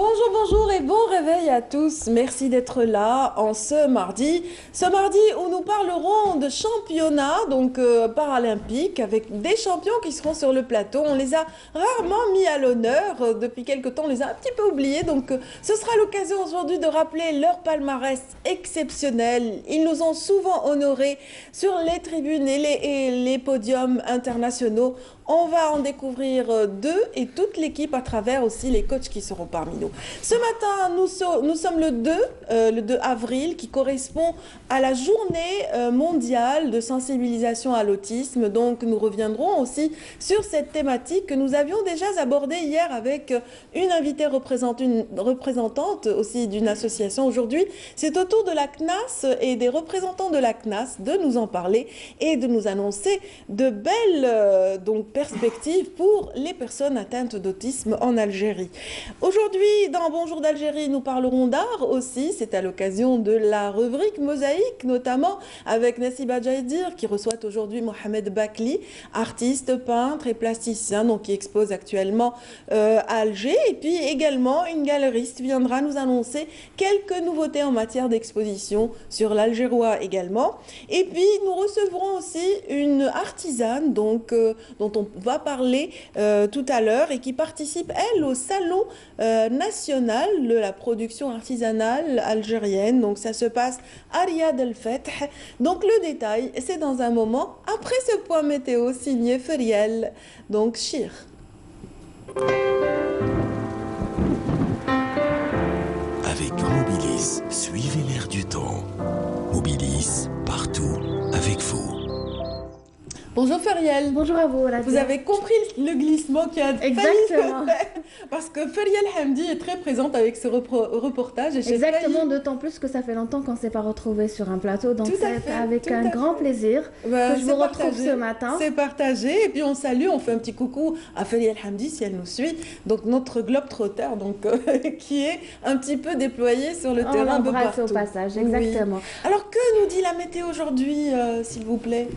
Bonjour, bonjour et bon réveil à tous. Merci d'être là en ce mardi. Ce mardi où nous parlerons de championnat, donc paralympique, avec des champions qui seront sur le plateau. On les a rarement mis à l'honneur. Depuis quelque temps, on les a un petit peu oubliés. Donc ce sera l'occasion aujourd'hui de rappeler leur palmarès exceptionnel. Ils nous ont souvent honorés sur les tribunes et les podiums internationaux. On va en découvrir deux et toute l'équipe à travers aussi les coachs qui seront parmi nous. Ce matin, nous sommes le 2 avril qui correspond à la journée mondiale de sensibilisation à l'autisme. Donc nous reviendrons aussi sur cette thématique que nous avions déjà abordée hier avec une invitée représentante aussi d'une association. Aujourd'hui, c'est au tour de la CNAS et des représentants de la CNAS de nous en parler et de nous annoncer de belles perspectives pour les personnes atteintes d'autisme en Algérie. Aujourd'hui, dans Bonjour d'Algérie, nous parlerons d'art aussi. C'est à l'occasion de la rubrique Mosaïque, notamment avec Nassiba Jaïdir qui reçoit aujourd'hui Mohamed Bakli, artiste, peintre et plasticien, donc qui expose actuellement à Alger. Et puis également, une galeriste viendra nous annoncer quelques nouveautés en matière d'exposition sur l'algérois également. Et puis, nous recevrons aussi une artisane dont on va parler tout à l'heure et qui participe, elle, au salon national de la production artisanale algérienne. Donc ça se passe à Riyad El Feth. Donc le détail, c'est dans un moment, après ce point météo signé Feriel. Donc Chir. Avec Mobilis, suivez l'air du temps. Mobilis, partout, avec vous. Bonjour Feriel. Bonjour à vous. Vous avez compris le glissement qui a Exactement. Parce que Feriel Hamdi est très présente avec ce reportage. Exactement, d'autant plus que ça fait longtemps qu'on ne s'est pas retrouvés sur un plateau. Donc c'est avec un grand plaisir que je vous retrouve ce matin. C'est partagé. Et puis on salue, on fait un petit coucou à Feriel Hamdi si elle nous suit. Donc notre globe-trotter qui est un petit peu déployé sur le terrain de partout. Au passage, exactement. Oui. Alors que nous dit la météo aujourd'hui, s'il vous plaît?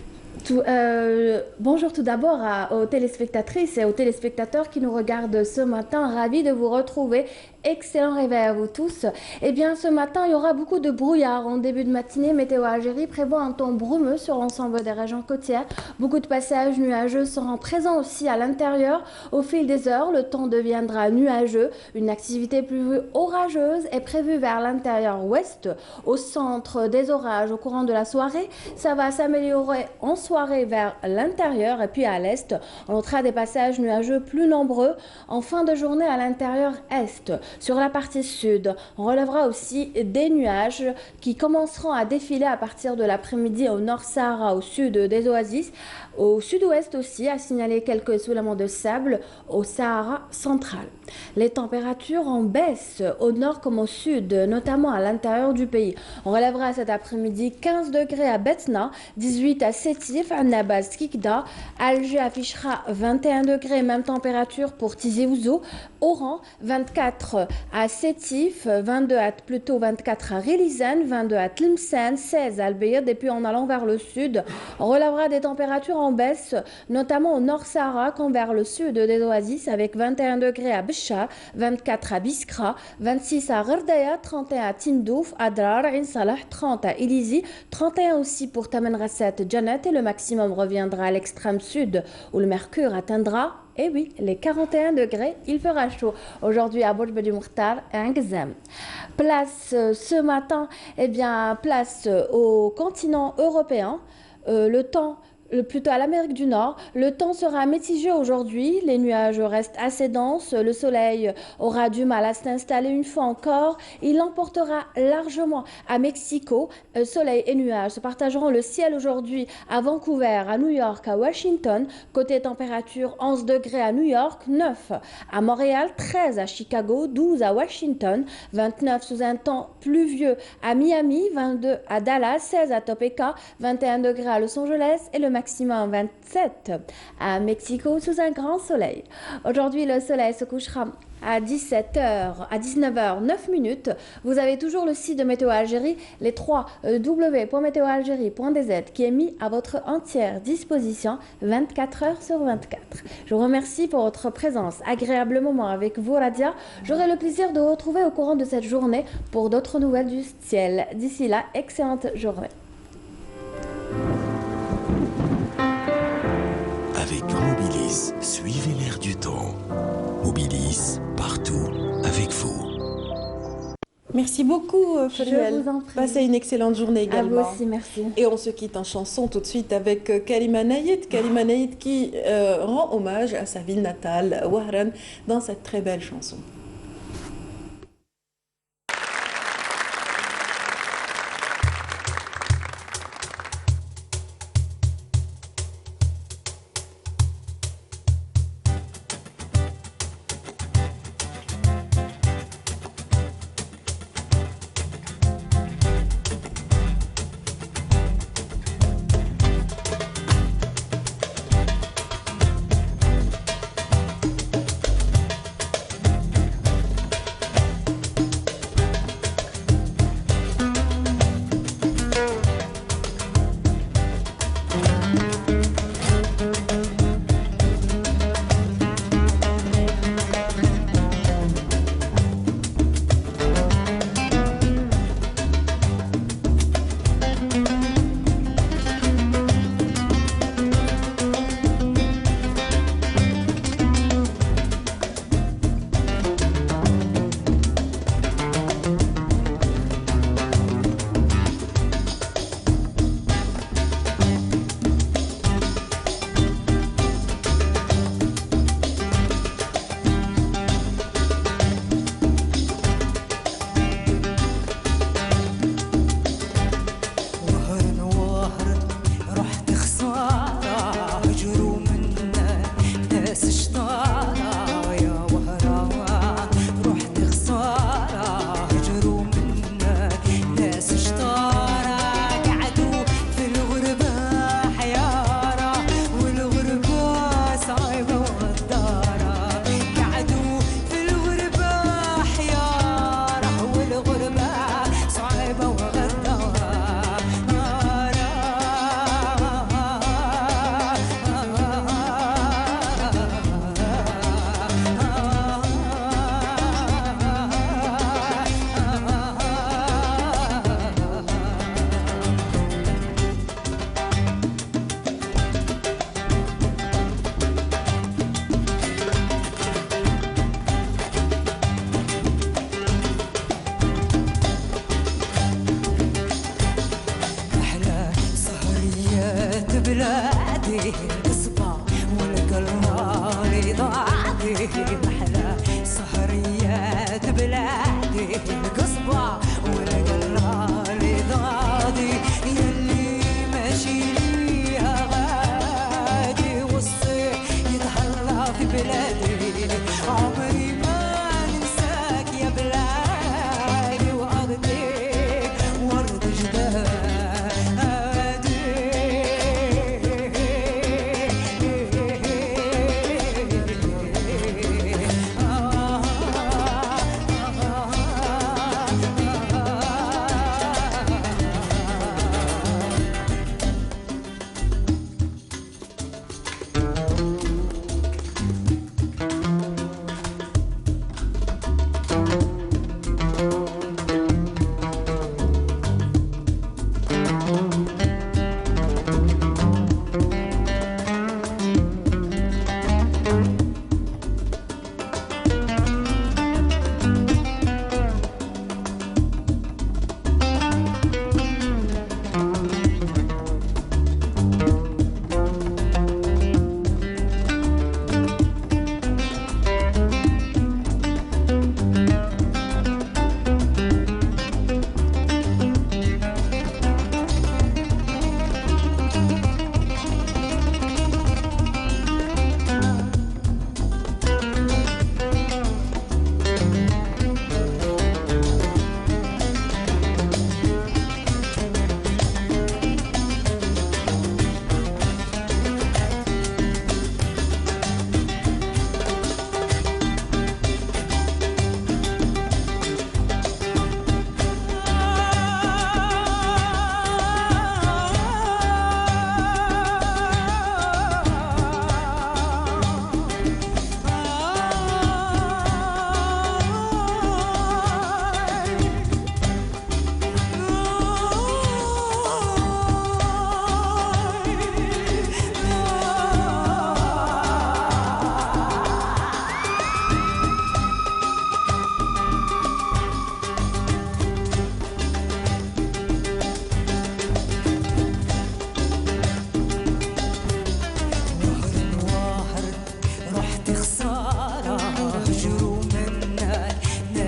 Bonjour tout d'abord aux téléspectatrices et aux téléspectateurs qui nous regardent ce matin. Ravi de vous retrouver. Excellent réveil à vous tous. Eh bien, ce matin, il y aura beaucoup de brouillard en début de matinée. Météo Algérie prévoit un temps brumeux sur l'ensemble des régions côtières. Beaucoup de passages nuageux seront présents aussi à l'intérieur. Au fil des heures, le temps deviendra nuageux. Une activité pluvieuse orageuse est prévue vers l'intérieur ouest. Au centre des orages au courant de la soirée, ça va s'améliorer en soirée vers l'intérieur et puis à l'est. On notera des passages nuageux plus nombreux en fin de journée à l'intérieur est. Sur la partie sud, on relèvera aussi des nuages qui commenceront à défiler à partir de l'après-midi au nord Sahara, au sud des oasis, au sud-ouest aussi, à signaler quelques soulèvements de sable au Sahara central. Les températures en baisse au nord comme au sud, notamment à l'intérieur du pays. On relèvera cet après-midi 15 degrés à Betna, 18 à Sétif, à Nabaz, Kikda. Alger affichera 21 degrés, même température pour Tizi Ouzou. Oran, 24 à Sétif, 24 à Rilizane, 22 à Tlemcen, 16 à Al-Bayed. Et puis en allant vers le sud, on relèvera des températures en baisse, notamment au nord Sahara, comme vers le sud des oasis, avec 21 degrés à Bécha, 24 à Biskra, 26 à Gherdaya, 31 à Tindouf, Adrar, Ain Salah, 30 à Ilizi, 31 aussi pour Tamanrasset, Janet, et le maximum reviendra à l'extrême sud où le mercure atteindra, et oui, les 41 degrés. Il fera chaud aujourd'hui à Borj Bedi Mokhtar et à Ngzam. Place ce matin, place au continent européen. Le temps plutôt à l'Amérique du Nord. Le temps sera mitigé aujourd'hui, les nuages restent assez denses, le soleil aura du mal à s'installer une fois encore, il l'emportera largement à Mexico. Soleil et nuages se partageront le ciel aujourd'hui à Vancouver, à New York, à Washington. Côté température, 11 degrés à New York, 9 à Montréal, 13 à Chicago, 12 à Washington, 29 sous un temps pluvieux à Miami, 22 à Dallas, 16 à Topeka, 21 degrés à Los Angeles et le maximum 27 à Mexico sous un grand soleil. Aujourd'hui, le soleil se couchera à 19h09 minutes. Vous avez toujours le site de Météo Algérie, les 3 w.meteoalgerie.dz qui est mis à votre entière disposition 24 heures sur 24. Je vous remercie pour votre présence. Agréable moment avec vous, Radia. J'aurai le plaisir de vous retrouver au courant de cette journée pour d'autres nouvelles du ciel. D'ici là, excellente journée. Avec Mobilis, suivez l'air du temps. Mobilis, partout avec vous. Merci beaucoup, Fanuel. Je vous en prie. Passez une excellente journée également. À vous aussi, merci. Et on se quitte en chanson tout de suite avec Kalima Naïd. Kalima Naïd qui rend hommage à sa ville natale, Wahran, dans cette très belle chanson.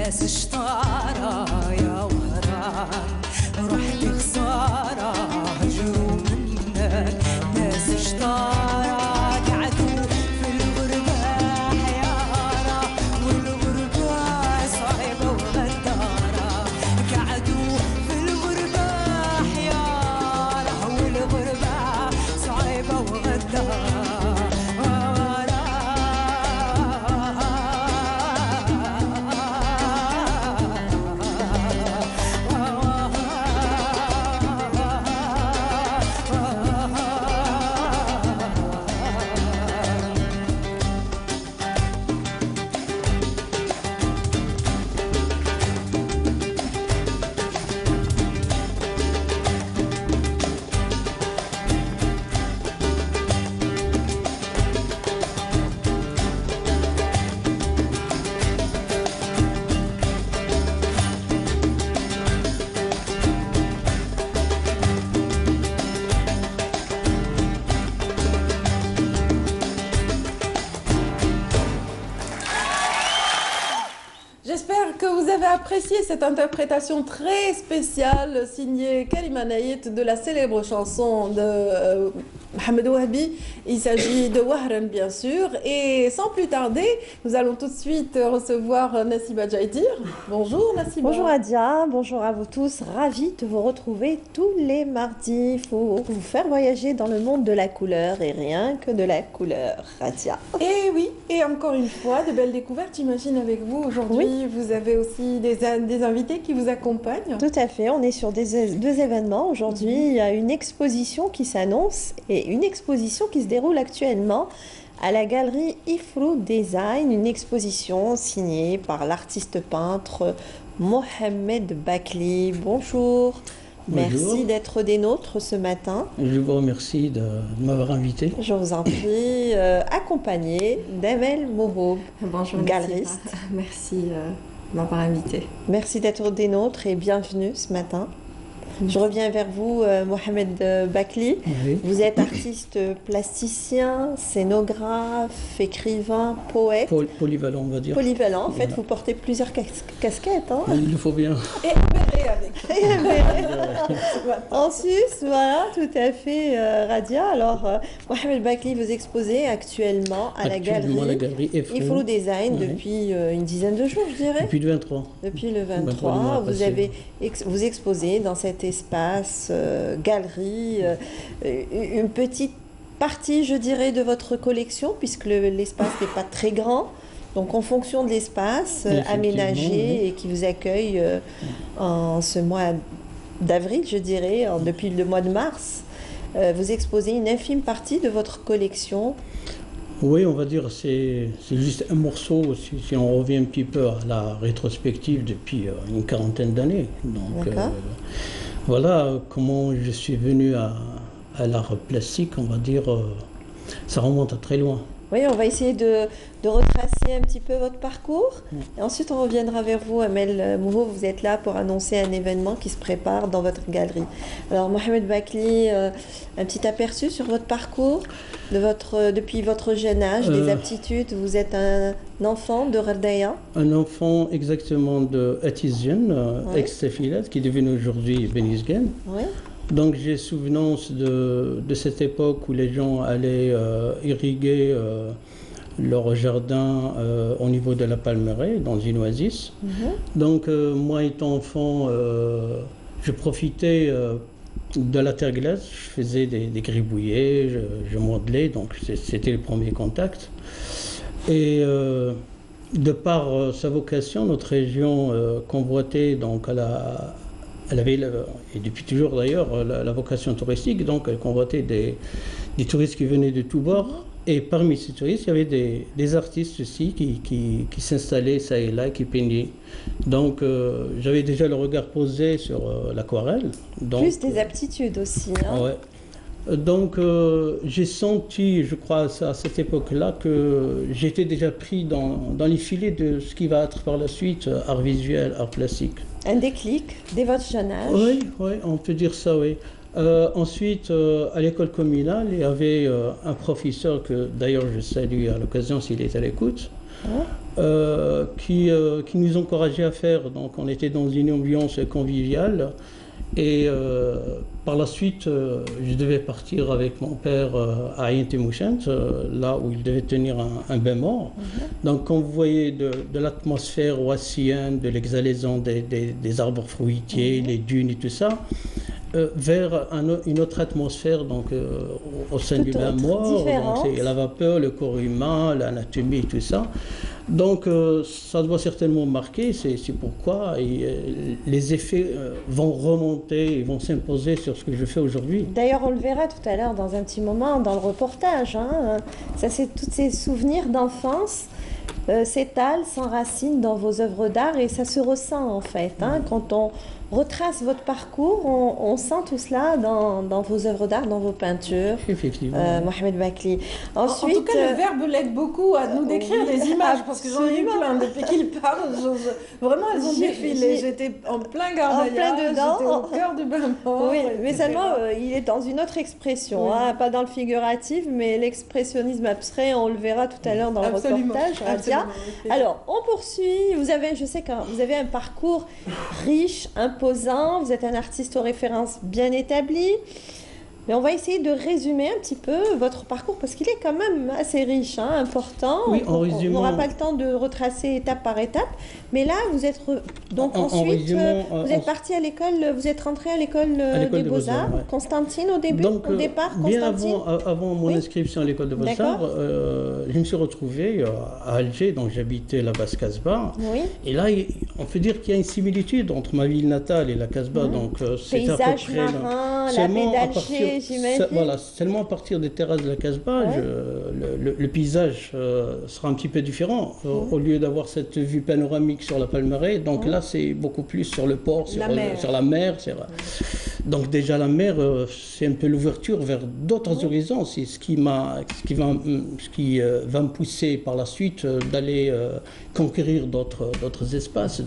ناس شطارة يا وهران رحت خسارة هجروا منك ناس شطارة قعدوا في الغربة حيارة والغربة صعبة وغدارة قعدوا في الغربة حيارة والغربة صعبة وغدارة J'espère que vous avez apprécié cette interprétation très spéciale signée Kalima Naït de la célèbre chanson de Mohamed Wahabi. Il s'agit de Wahran bien sûr. Et sans plus tarder, nous allons tout de suite recevoir Nassiba Jaïdir. Bonjour Nassiba. Bonjour Adia, bonjour à vous tous. Ravie de vous retrouver tous les mardis. Il faut vous faire voyager dans le monde de la couleur et rien que de la couleur, Adia. Et oui, et encore une fois, de belles découvertes, j'imagine, avec vous aujourd'hui. Oui. Vous avez aussi des invités qui vous accompagnent. Tout à fait, on est sur deux événements. Aujourd'hui, il y a une exposition qui s'annonce et une exposition qui se déroule actuellement à la galerie Ifrou Design, une exposition signée par l'artiste peintre Mohamed Bakli. Bonjour. Bonjour. Merci d'être des nôtres ce matin. Je vous remercie de m'avoir invité. Je vous en prie, accompagné d'Amel Mohoub, bonjour, galeriste. Merci de m'avoir invité. Merci d'être des nôtres et bienvenue ce matin. Je reviens vers vous, Mohamed Bakli. Oui. Vous êtes artiste plasticien, scénographe, écrivain, poète. Polyvalent, on va dire. Polyvalent, en fait, vous portez plusieurs casquettes. Hein. Il le faut bien. Et un béret avec. En Suisse, voilà, tout à fait, Radia. Alors, Mohamed Bakli, vous exposez actuellement à la galerie Ifrou Design depuis une dizaine de jours, je dirais. Depuis le 23. Depuis le 23, vous exposez dans cet espace, galerie, une petite partie, je dirais, de votre collection, puisque l'espace n'est pas très grand. Donc, en fonction de l'espace aménagé oui. Et qui vous accueille en ce mois d'avril, je dirais, depuis le mois de mars, vous exposez une infime partie de votre collection. Oui, on va dire c'est juste un morceau, si on revient un petit peu à la rétrospective depuis une quarantaine d'années. Donc voilà comment je suis venu à l'art plastique, on va dire, ça remonte à très loin. Oui, on va essayer de retracer un petit peu votre parcours. Et ensuite, on reviendra vers vous, Amel Mohoub. Vous êtes là pour annoncer un événement qui se prépare dans votre galerie. Alors, Mohamed Bakli, un petit aperçu sur votre parcours, depuis votre jeune âge, des aptitudes. Vous êtes un enfant de Rardaya. Un enfant exactement de Atizien, ex-Sefilat, qui est devenu aujourd'hui Benizgen. Oui. Donc j'ai souvenance de cette époque où les gens allaient irriguer leur jardin au niveau de la Palmeraie, dans une oasis. Donc moi étant enfant, je profitais de la terre glace, je faisais des gribouillets, je modelais, donc c'était le premier contact. Et de par sa vocation, notre région convoitait donc elle avait, et depuis toujours d'ailleurs, la vocation touristique, donc elle convoitait des touristes qui venaient de tous bords. Et parmi ces touristes, il y avait des artistes aussi qui s'installaient ça et là, qui peignaient. Donc j'avais déjà le regard posé sur l'aquarelle. Plus des aptitudes aussi. Hein. Ouais. Donc j'ai senti, je crois, à cette époque-là, que j'étais déjà pris dans les filets de ce qui va être par la suite art visuel, art plastique. Un déclic dès votre jeune âge. Oui, on peut dire ça, oui. Ensuite, à l'école communale, il y avait un professeur que d'ailleurs je salue à l'occasion s'il est à l'écoute, qui nous encourageait à faire. Donc on était dans une ambiance conviviale. Et par la suite, je devais partir avec mon père à Ain Temouchent, là où il devait tenir un bain mort. Donc quand vous voyez de l'atmosphère ouassienne, de l'exhalaison des arbres fruitiers, les dunes et tout ça, vers une autre atmosphère donc, au sein du bain mort. Donc, c'est la vapeur, le corps humain, l'anatomie et tout ça. Donc ça doit certainement marquer, c'est pourquoi les effets vont remonter et vont s'imposer sur ce que je fais aujourd'hui. D'ailleurs, on le verra tout à l'heure dans un petit moment dans le reportage. Hein. Ça, c'est tous ces souvenirs d'enfance s'étalent, s'enracinent dans vos œuvres d'art et ça se ressent en fait. Hein. Quand on retrace votre parcours, on sent tout cela dans vos œuvres d'art, dans vos peintures. Effectivement. Mohamed Bakli. Ensuite, en tout cas, le verbe l'aide beaucoup à nous décrire des images, parce que j'en ai eu plein depuis qu'il parle. Vraiment, elles ont défilé. J'étais en plein Gardaïa, j'étais au cœur du bain mort. Oui, mais seulement, il est dans une autre expression, hein, pas dans le figuratif, mais l'expressionnisme abstrait, on le verra tout à l'heure dans le reportage. Radia. Alors, on poursuit. Je sais que vous avez un parcours riche, imposant, vous êtes un artiste aux références bien établies. Mais on va essayer de résumer un petit peu votre parcours parce qu'il est quand même assez riche, hein, important. Oui, on n'aura pas le temps de retracer étape par étape. Mais là, vous êtes ensuite, vous êtes parti à l'école, vous êtes rentré à l'école des Beaux-Arts, ouais. Constantine au début, donc, au départ, bien Constantine. avant mon inscription à l'école des Beaux-Arts, je me suis retrouvé à Alger, donc j'habitais la basse Casbah. Oui. Et là, on peut dire qu'il y a une similitude entre ma ville natale et la Casbah. Donc, c'est à peu près marin, la baie d'Alger. Voilà, seulement à partir des terrasses de la Casbah, le paysage sera un petit peu différent. Au lieu d'avoir cette vue panoramique sur la Palmeraie, donc là c'est beaucoup plus sur le port, sur la mer. Donc déjà la mer, c'est un peu l'ouverture vers d'autres horizons. C'est ce qui va me pousser par la suite d'aller conquérir d'autres espaces,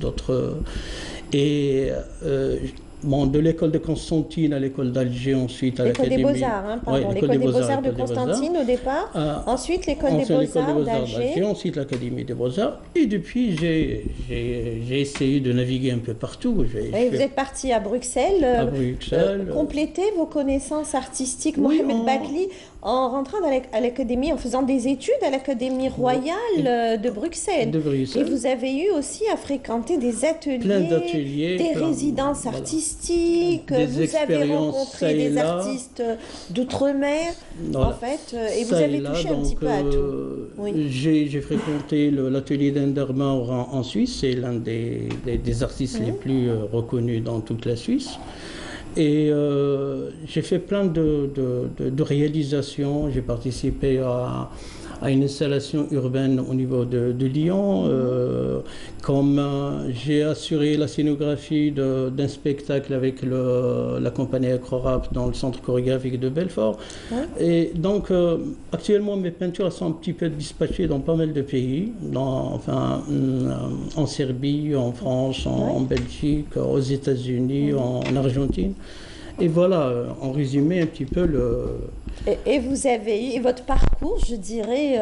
de l'école de Constantine à l'école d'Alger, ensuite à l'Académie. L'école des Beaux-Arts, hein, pardon. L'école des Beaux-Arts de Constantine au départ. Ensuite, l'école des Beaux-Arts d'Alger. Ensuite, l'Académie des Beaux-Arts. Et depuis, j'ai essayé de naviguer un peu partout. Vous êtes parti à Bruxelles. Compléter vos connaissances artistiques, Mohamed Bakli, en rentrant à l'Académie, en faisant des études à l'Académie royale de Bruxelles. Et vous avez eu aussi à fréquenter des ateliers, plein d'ateliers, des résidences artistiques, vous avez rencontré des artistes d'outre-mer, en fait, et vous avez touché un petit peu à tout. J'ai fréquenté l'atelier d'Endermar en Suisse, c'est l'un des artistes les plus reconnus dans toute la Suisse. Et j'ai fait plein de réalisations. J'ai participé à une installation urbaine au niveau de Lyon, comme j'ai assuré la scénographie d'un spectacle avec la compagnie Acrorap dans le centre chorégraphique de Belfort. Et donc actuellement mes peintures sont un petit peu dispatchées dans pas mal de pays, en Serbie, en France, en Belgique, aux États-Unis, en Argentine. Et voilà, en résumé un petit peu Et vous avez eu votre parcours, je dirais,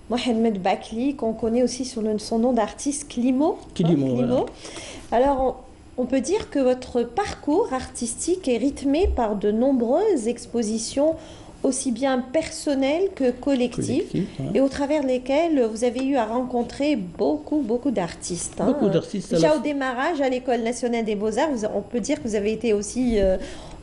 Mohamed Bakli, qu'on connaît aussi sous son nom d'artiste Climo. Voilà. Alors, on peut dire que votre parcours artistique est rythmé par de nombreuses expositions, aussi bien personnelles que collectives, et au travers desquelles vous avez eu à rencontrer beaucoup d'artistes. Beaucoup d'artistes. Déjà au démarrage à l'École nationale des Beaux-Arts, on peut dire que vous avez été aussi...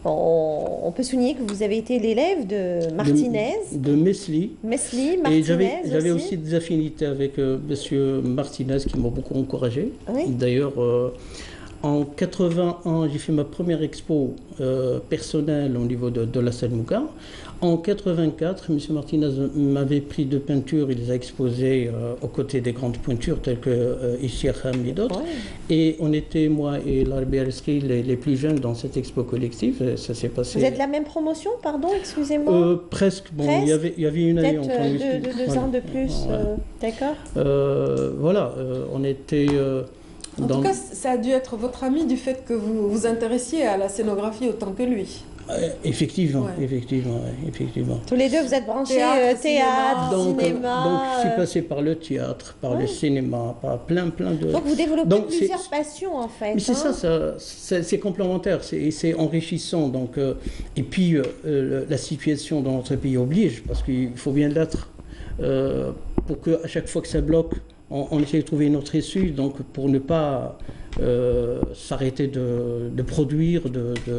on peut souligner que vous avez été l'élève de Martinez. De Mesli. Martinez. Et j'avais aussi des affinités avec monsieur Martinez qui m'a beaucoup encouragé. Oui. D'ailleurs, en 81, j'ai fait ma première expo personnelle au niveau de la salle Mouka. En 84, M. Martinez m'avait pris de peintures, il les a exposées aux côtés des grandes peintures telles que Ishia Kham et d'autres. Et on était, moi et Larbi Ariski, les plus jeunes dans cette expo collective. Ça s'est passé. Vous êtes de la même promotion, pardon, excusez-moi Presque. Bon, il y avait une année entre nous. 2 ans de plus, d'accord. On était... En tout cas, ça a dû être votre ami du fait que vous vous intéressiez à la scénographie autant que lui. Effectivement, Ouais. effectivement, ouais, effectivement. Tous les deux, vous êtes branchés Théâtre, théâtre, Donc, cinéma. donc, je suis passé par le théâtre, par le cinéma, par plein de... Donc vous développez Donc, plusieurs passions en fait. Mais c'est hein. c'est complémentaire, c'est enrichissant. Donc, et puis, la situation dans notre pays oblige, parce qu'il faut bien l'être, pour qu'à chaque fois que ça bloque, on essaie de trouver une autre issue, donc pour ne pas s'arrêter de produire,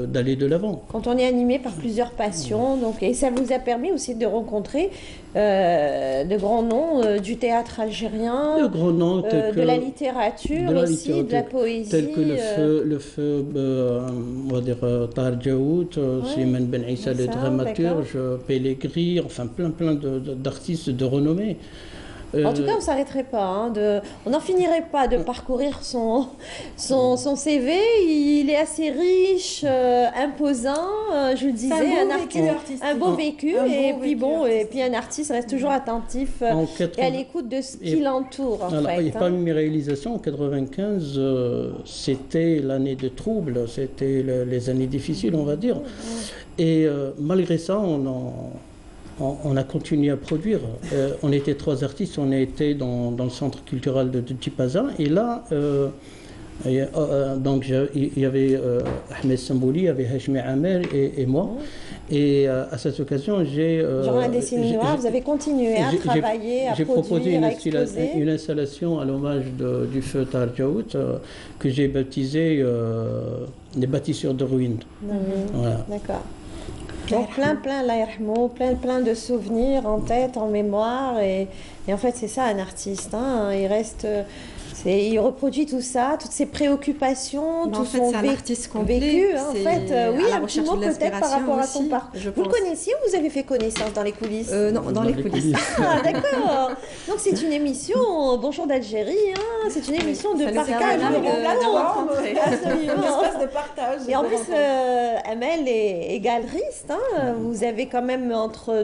d'aller de l'avant. Quand on est animé par plusieurs passions, donc, et ça vous a permis aussi de rencontrer de grands noms du théâtre algérien, De grands noms tels de que- la littérature de la aussi, de la poésie. tel que le feu on va dire Tahar Djaoud, Slimane Ben Issa, le ça, dramaturge, Pellegrini, enfin plein d'artistes de renommée. En tout cas, on ne s'arrêterait pas. On n'en finirait pas de parcourir son CV. Il est assez riche, imposant, je le disais, un beau vécu. Et puis et puis un artiste reste toujours attentif En et à l'écoute de ce qui l'entoure. En Alors, fait, et parmi mes réalisations, en 95, c'était l'année de trouble, c'était les années difficiles, on va dire. Et malgré ça, on a continué à produire. On était 3 artistes, on a été dans le centre culturel de Tipaza. Et là, donc il y avait Ahmed Sambouli, il y avait Hachmi Amer et moi. Et à cette occasion, Journal des Signes Noirs, vous avez continué à travailler, à j'ai proposé produire, à une exposer. installation à l'hommage du feu Tahar Djaoud que j'ai baptisé Les bâtisseurs de ruines. Voilà. D'accord. Donc plein, Allah yarhamou, plein de souvenirs en tête, en mémoire. Et en fait, c'est ça un artiste. Il reste... il reproduit tout ça, toutes ses préoccupations, Bah, tout en fait, son c'est un artiste complet, vécu. En c'est fait, oui, à la un petit recherche mot de peut-être par rapport à son l'inspiration parcours. aussi, je Vous le pense. connaissiez ou vous avez fait connaissance dans les coulisses Non, dans les coulisses. Ah, d'accord. Donc c'est une émission Bonjour d'Algérie. C'est une émission de ça nous partage. permet de de rencontre. rencontrer. Une Absolument. espèce de partage. Et en de plus, rencontre. Amel est galeriste. Vous avez quand même,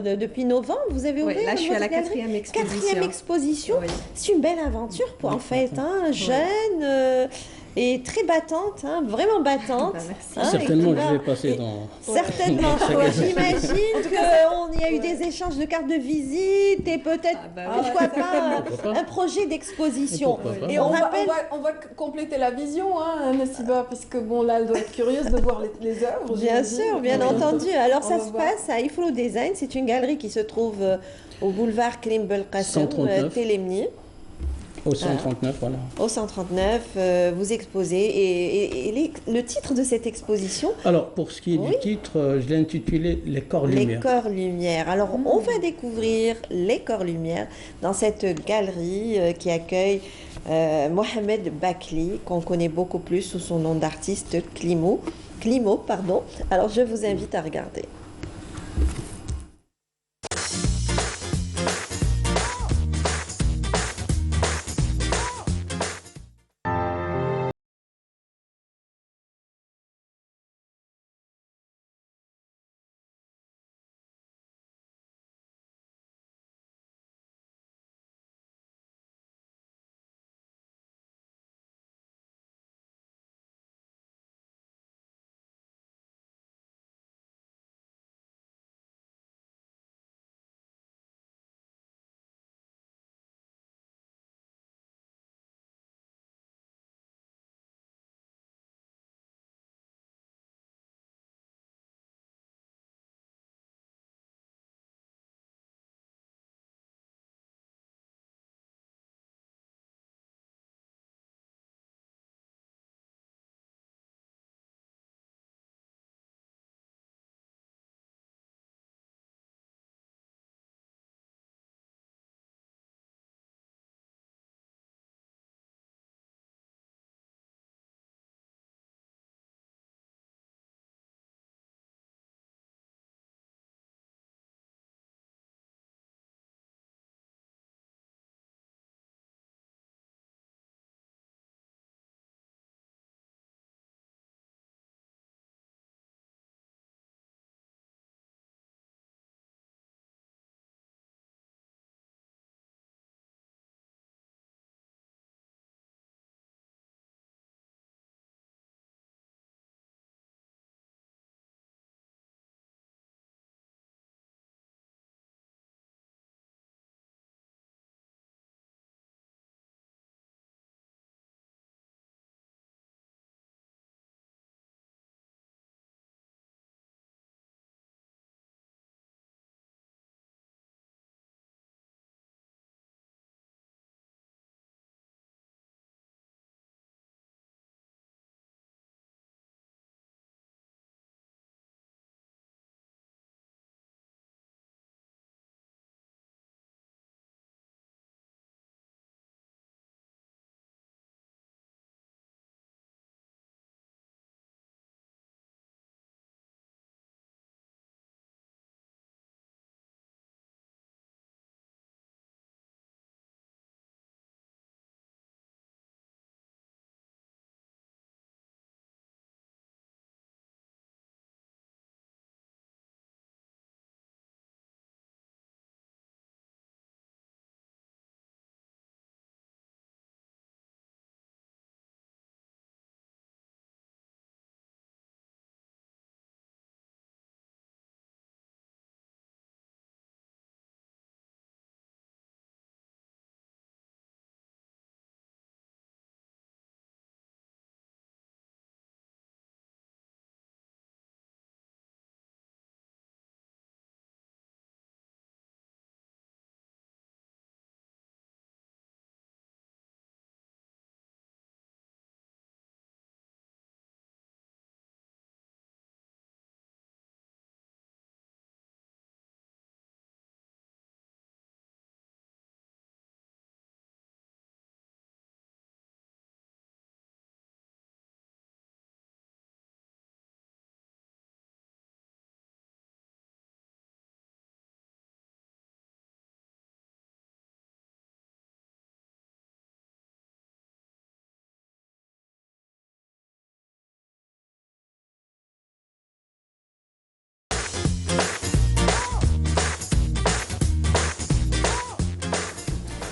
depuis novembre, vous avez Oui, ouvert là, je suis à la votre galerie. 4e exposition. 4e exposition. Oui. C'est une belle aventure, en fait. Jeune et très battante, vraiment battante. Bah, merci. et Certainement, qui va- je vais passer dans... Certainement. J'imagine qu'il y a eu des échanges de cartes de visite et peut-être, pourquoi pas, un projet d'exposition. Pourquoi pas. Et on on rappelle... va compléter la vision, Nessiba, puisque bon, là, elle doit être curieuse de voir les œuvres. Bien j'imagine. sûr, bien entendu. Alors On ça va se voir. passe à Iflo Design. C'est une galerie qui se trouve au boulevard Klim Belkacem, 139. Télémni, Au 139, voilà. au 139. Vous exposez. Et le titre de cette exposition, Alors, pour ce qui est du titre, je l'ai intitulé Les corps Les lumière. corps lumière. Alors, on va découvrir les corps lumière dans cette galerie qui accueille Mohamed Bakli, qu'on connaît beaucoup plus sous son nom d'artiste Climo. Pardon. Alors, je vous invite à regarder.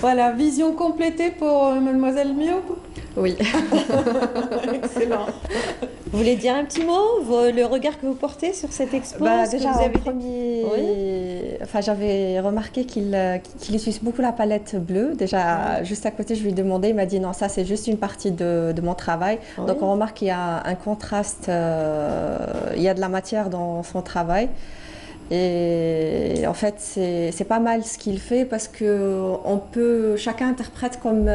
Voilà, vision complétée pour Mademoiselle Mio. Oui. Excellent. Vous voulez dire un petit mot, le regard que vous portez sur cette expo? Ce que Déjà, vous en avez premier, Oui. enfin, j'avais remarqué qu'il utilise beaucoup la palette bleue. Déjà, juste à côté, je lui ai demandé, il m'a dit non, ça c'est juste une partie de mon travail. Oui. Donc on remarque qu'il y a un contraste, il y a de la matière dans son travail. Et en fait, c'est pas mal ce qu'il fait parce que chacun interprète comme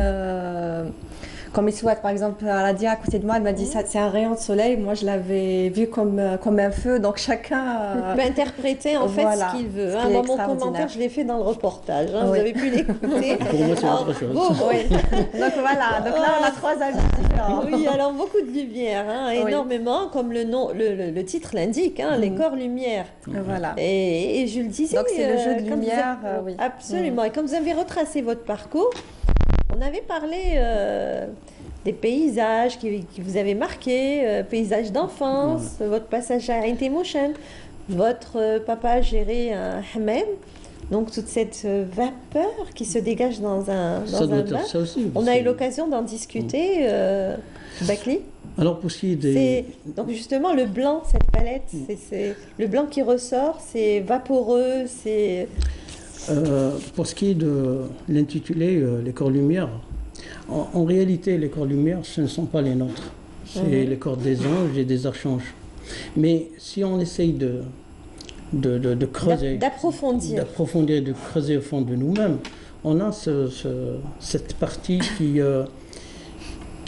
il souhaite. Par exemple, Radia à côté de moi, elle m'a dit ça, c'est un rayon de soleil. Moi, je l'avais vu comme un feu. Donc chacun peut interpréter en fait voilà, ce qu'il veut. ce qui est Moi, mon extraordinaire. commentaire, je l'ai fait dans le reportage. Vous Oui. avez pu l'écouter. Pour moi, c'est autre chose. Oui. Donc voilà. Donc là, on a 3 avis différents. Oui, alors beaucoup de lumière, Oui. énormément, comme le titre l'indique, les corps-lumière. Voilà. Et je le disais. Donc c'est le jeu de comme vous lumière, avez- oui. Absolument. Et comme vous avez retracé votre parcours, on avait parlé des paysages qui vous avaient marqué, paysages d'enfance, votre passage à Inti-Motion, votre papa géré un hammam, donc toute cette vapeur qui se dégage dans un doit bain. être ça aussi. On a eu l'occasion d'en discuter, Bakli. Alors pour ce qui est des... Donc justement le blanc, cette palette, c'est le blanc qui ressort, c'est vaporeux, c'est... Pour ce qui est de l'intitulé Les corps lumière, en réalité, les corps lumière, ce ne sont pas les nôtres. C'est les corps des anges et des archanges. Mais si on essaye de creuser, d'approfondir, de creuser au fond de nous-mêmes, on a cette partie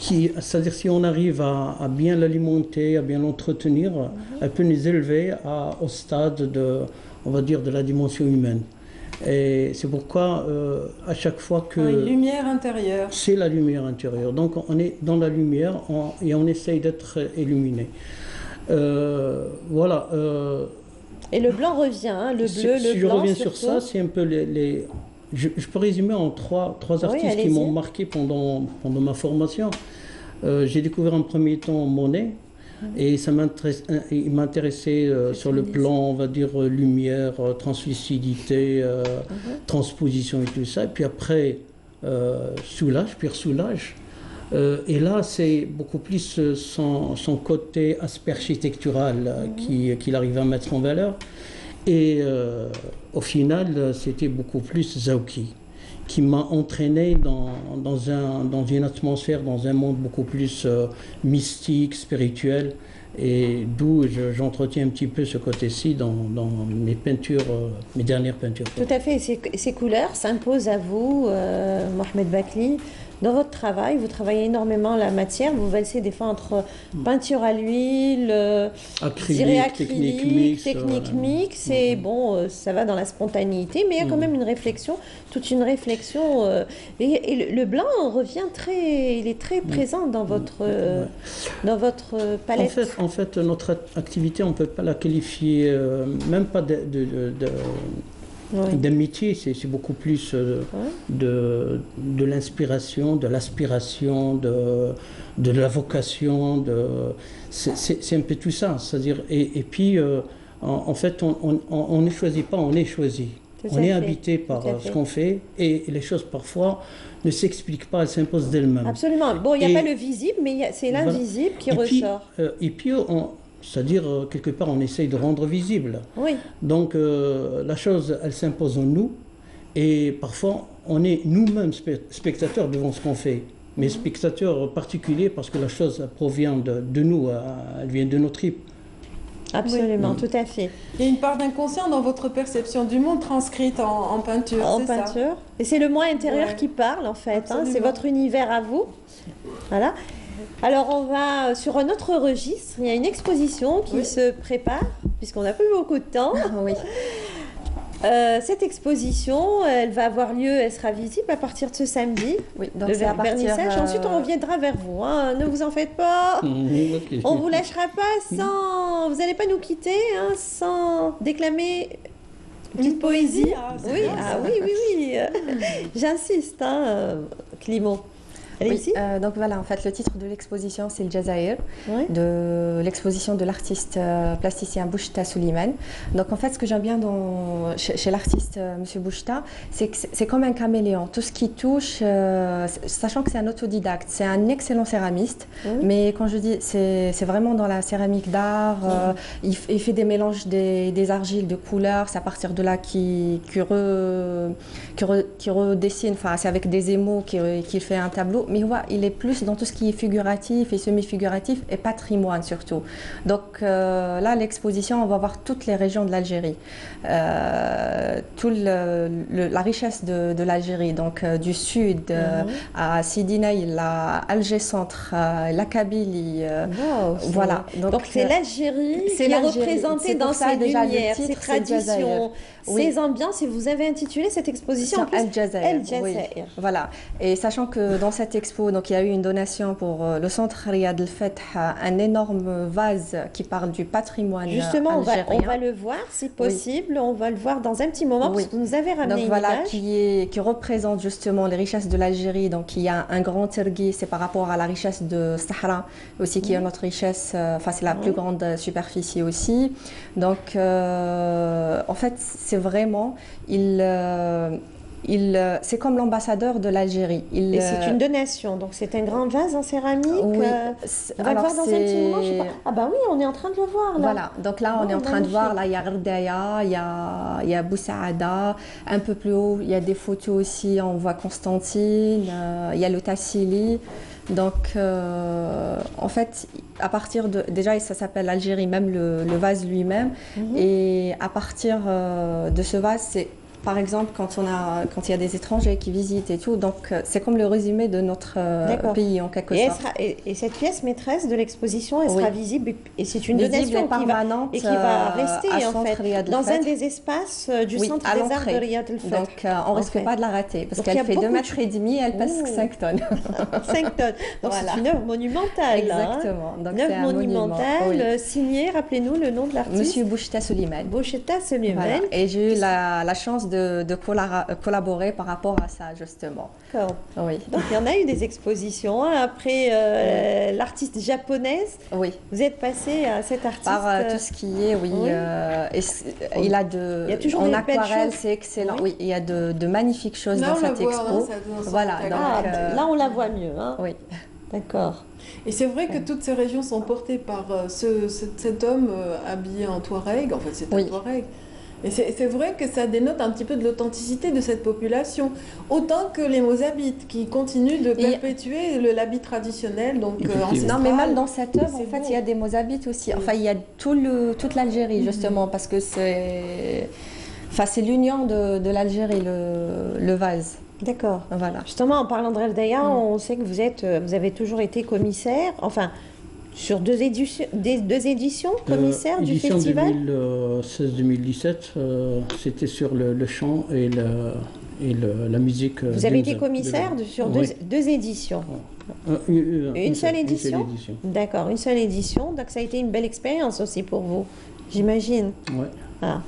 c'est-à-dire si on arrive à bien l'alimenter, à bien l'entretenir, elle peut nous élever au stade on va dire, de la dimension humaine. Et c'est pourquoi, à chaque fois que... Une lumière intérieure. C'est la lumière intérieure. Donc, on est dans la lumière et on essaye d'être illuminé. Voilà. Et le blanc revient, le bleu, si le je blanc. reviens sur ça, c'est un peu je peux résumer en trois artistes qui m'ont marqué pendant ma formation. J'ai découvert en premier temps Monet. Et il m'intéressait sur le plan, on va dire, lumière, translucidité, transposition et tout ça. Et puis après, pur soulage. Et là, c'est beaucoup plus son côté aspect architectural qu'il arrive à mettre en valeur. Et au final, c'était beaucoup plus Zauki, qui m'a entraîné dans une atmosphère, dans un monde beaucoup plus mystique, spirituel, et d'où j'entretiens un petit peu ce côté-ci dans mes peintures, mes dernières peintures. Tout à fait, ces couleurs s'imposent à vous, Mohamed Bakli. Dans votre travail, vous travaillez énormément la matière, vous valsez des fois entre peinture à l'huile, acrylique, technique mixte, et bon, ça va dans la spontanéité, mais il y a quand même une réflexion, toute une réflexion, et le blanc revient il est très présent dans votre palette. En fait, notre activité, on ne peut pas la qualifier, même pas d'un métier, c'est beaucoup plus de l'inspiration, de l'aspiration, de la vocation, c'est un peu tout ça. C'est-à-dire, et puis, en fait, on ne choisit pas, on est choisi. On est habité par ce qu'on fait, et les choses parfois ne s'expliquent pas, elles s'imposent d'elles-mêmes. Absolument. Bon, il n'y a pas le visible, mais c'est l'invisible qui ressort. Et puis, c'est-à-dire, quelque part, on essaye de rendre visible. Oui. Donc, la chose, elle s'impose en nous. Et parfois, on est nous-mêmes spectateurs devant ce qu'on fait. Mais spectateurs particuliers parce que la chose elle provient de nous, elle vient de nos tripes. Absolument, tout à fait. Il y a une part d'inconscient dans votre perception du monde transcrite en peinture. En peinture. Ça. Et c'est le moi intérieur qui parle, en fait. C'est votre univers à vous. Voilà. Alors, on va sur un autre registre. Il y a une exposition qui se prépare, puisqu'on n'a plus beaucoup de temps. Oui. Cette exposition, elle va avoir lieu, elle sera visible à partir de ce samedi, oui, donc le vernissage. Ensuite, on reviendra vers vous. Ne vous en faites pas. Okay. On ne vous lâchera pas sans... Vous n'allez pas nous quitter sans déclamer une petite poésie. Oui, oui. J'insiste, Climo. Allez-y. Donc voilà, en fait, le titre de l'exposition, c'est le Jazaïr, Oui. de l'exposition de l'artiste plasticien Bouchta Souliman. Donc en fait, ce que j'aime bien chez l'artiste Monsieur Bouchta, c'est que c'est comme un caméléon. Tout ce qui touche, sachant que c'est un autodidacte, c'est un excellent céramiste, mais quand je dis, c'est vraiment dans la céramique d'art, il fait des mélanges des argiles, de couleurs, c'est à partir de là qui redessine, enfin c'est avec des émaux qu'il fait un tableau, mais il est plus dans tout ce qui est figuratif et semi-figuratif et patrimoine surtout. Donc là, l'exposition, on va voir toutes les régions de l'Algérie, la richesse de l'Algérie, donc du sud à Sidi Naïl, à Alger Centre, la Kabylie, voilà. Donc c'est l'Algérie qui est représentée dans ses lumières, ses traditions, ses ambiances, et vous avez intitulé cette exposition en plus El Jazaïr. Oui. Voilà. Et sachant que dans cette expo, donc il y a eu une donation pour le centre Riyad El-Fath, un énorme vase qui parle du patrimoine justement, algérien. on va le voir, si possible, on va le voir dans un petit moment, parce que vous nous avez ramené une image. Qui représente justement les richesses de l'Algérie. Donc il y a un grand tergui, c'est par rapport à la richesse de Sahara aussi, qui est notre richesse, enfin c'est la plus grande superficie aussi. Donc en fait, c'est vraiment, c'est comme l'ambassadeur de l'Algérie. Et c'est une donation, donc c'est un grand vase en céramique. Oui. On va le voir dans un petit moment, je sais pas. Ah bah oui, on est en train de le voir là. Voilà, donc là on est en train de voir, là il y a Rdaya, il y a Boussaada, un peu plus haut il y a des photos aussi, on voit Constantine, il y a le Tassili. Donc en fait, à partir de, déjà ça s'appelle l'Algérie, même le vase lui-même, et à partir de ce vase, c'est par exemple, quand il y a des étrangers qui visitent et tout, donc c'est comme le résumé de notre pays en quelque sorte. Et cette pièce maîtresse de l'exposition, elle sera visible, et c'est une donation permanente qui va rester en fait dans un des espaces du centre des arts de Riyad El-Fath. Donc on ne risque pas de la rater, parce qu'elle fait 2,5 mètres et elle pèse 5 tonnes. 5 tonnes. Donc c'est une œuvre monumentale. Exactement. Donc une œuvre monumentale signée, rappelez-nous le nom de l'artiste. Monsieur Bouchta Souliman. Bouchta Souliman. Voilà. Et j'ai eu la chance de collaborer par rapport à ça, justement. D'accord. Oui. Donc, il y en a eu des expositions. Après l'artiste japonaise, vous êtes passé à cet artiste. Par tout ce qui est, il a toujours en aquarelle, c'est excellent. Oui, il y a de magnifiques choses dans cette expo. Voilà. Donc, là, on la voit mieux. Hein. Oui. D'accord. Et c'est vrai que toutes ces régions sont portées par cet homme habillé en Touareg. En fait, c'est un Touareg. Et c'est vrai que ça dénote un petit peu de l'authenticité de cette population, autant que les Mozabites qui continuent de perpétuer l'habit traditionnel, donc ancestral. Non, mais même dans cette œuvre, en fait, il y a des Mozabites aussi. Enfin, il y a toute l'Algérie, justement, parce que c'est l'union de l'Algérie, le vase. D'accord. Voilà. Justement, en parlant de Rdaya, on sait que vous avez toujours été commissaire, enfin, sur deux éditions, commissaire du festival. 2016-2017, c'était sur le chant et la musique. Vous avez été commissaire sur deux éditions. Une seule édition. D'accord, une seule édition. Donc ça a été une belle expérience aussi pour vous, j'imagine. Oui. Ah.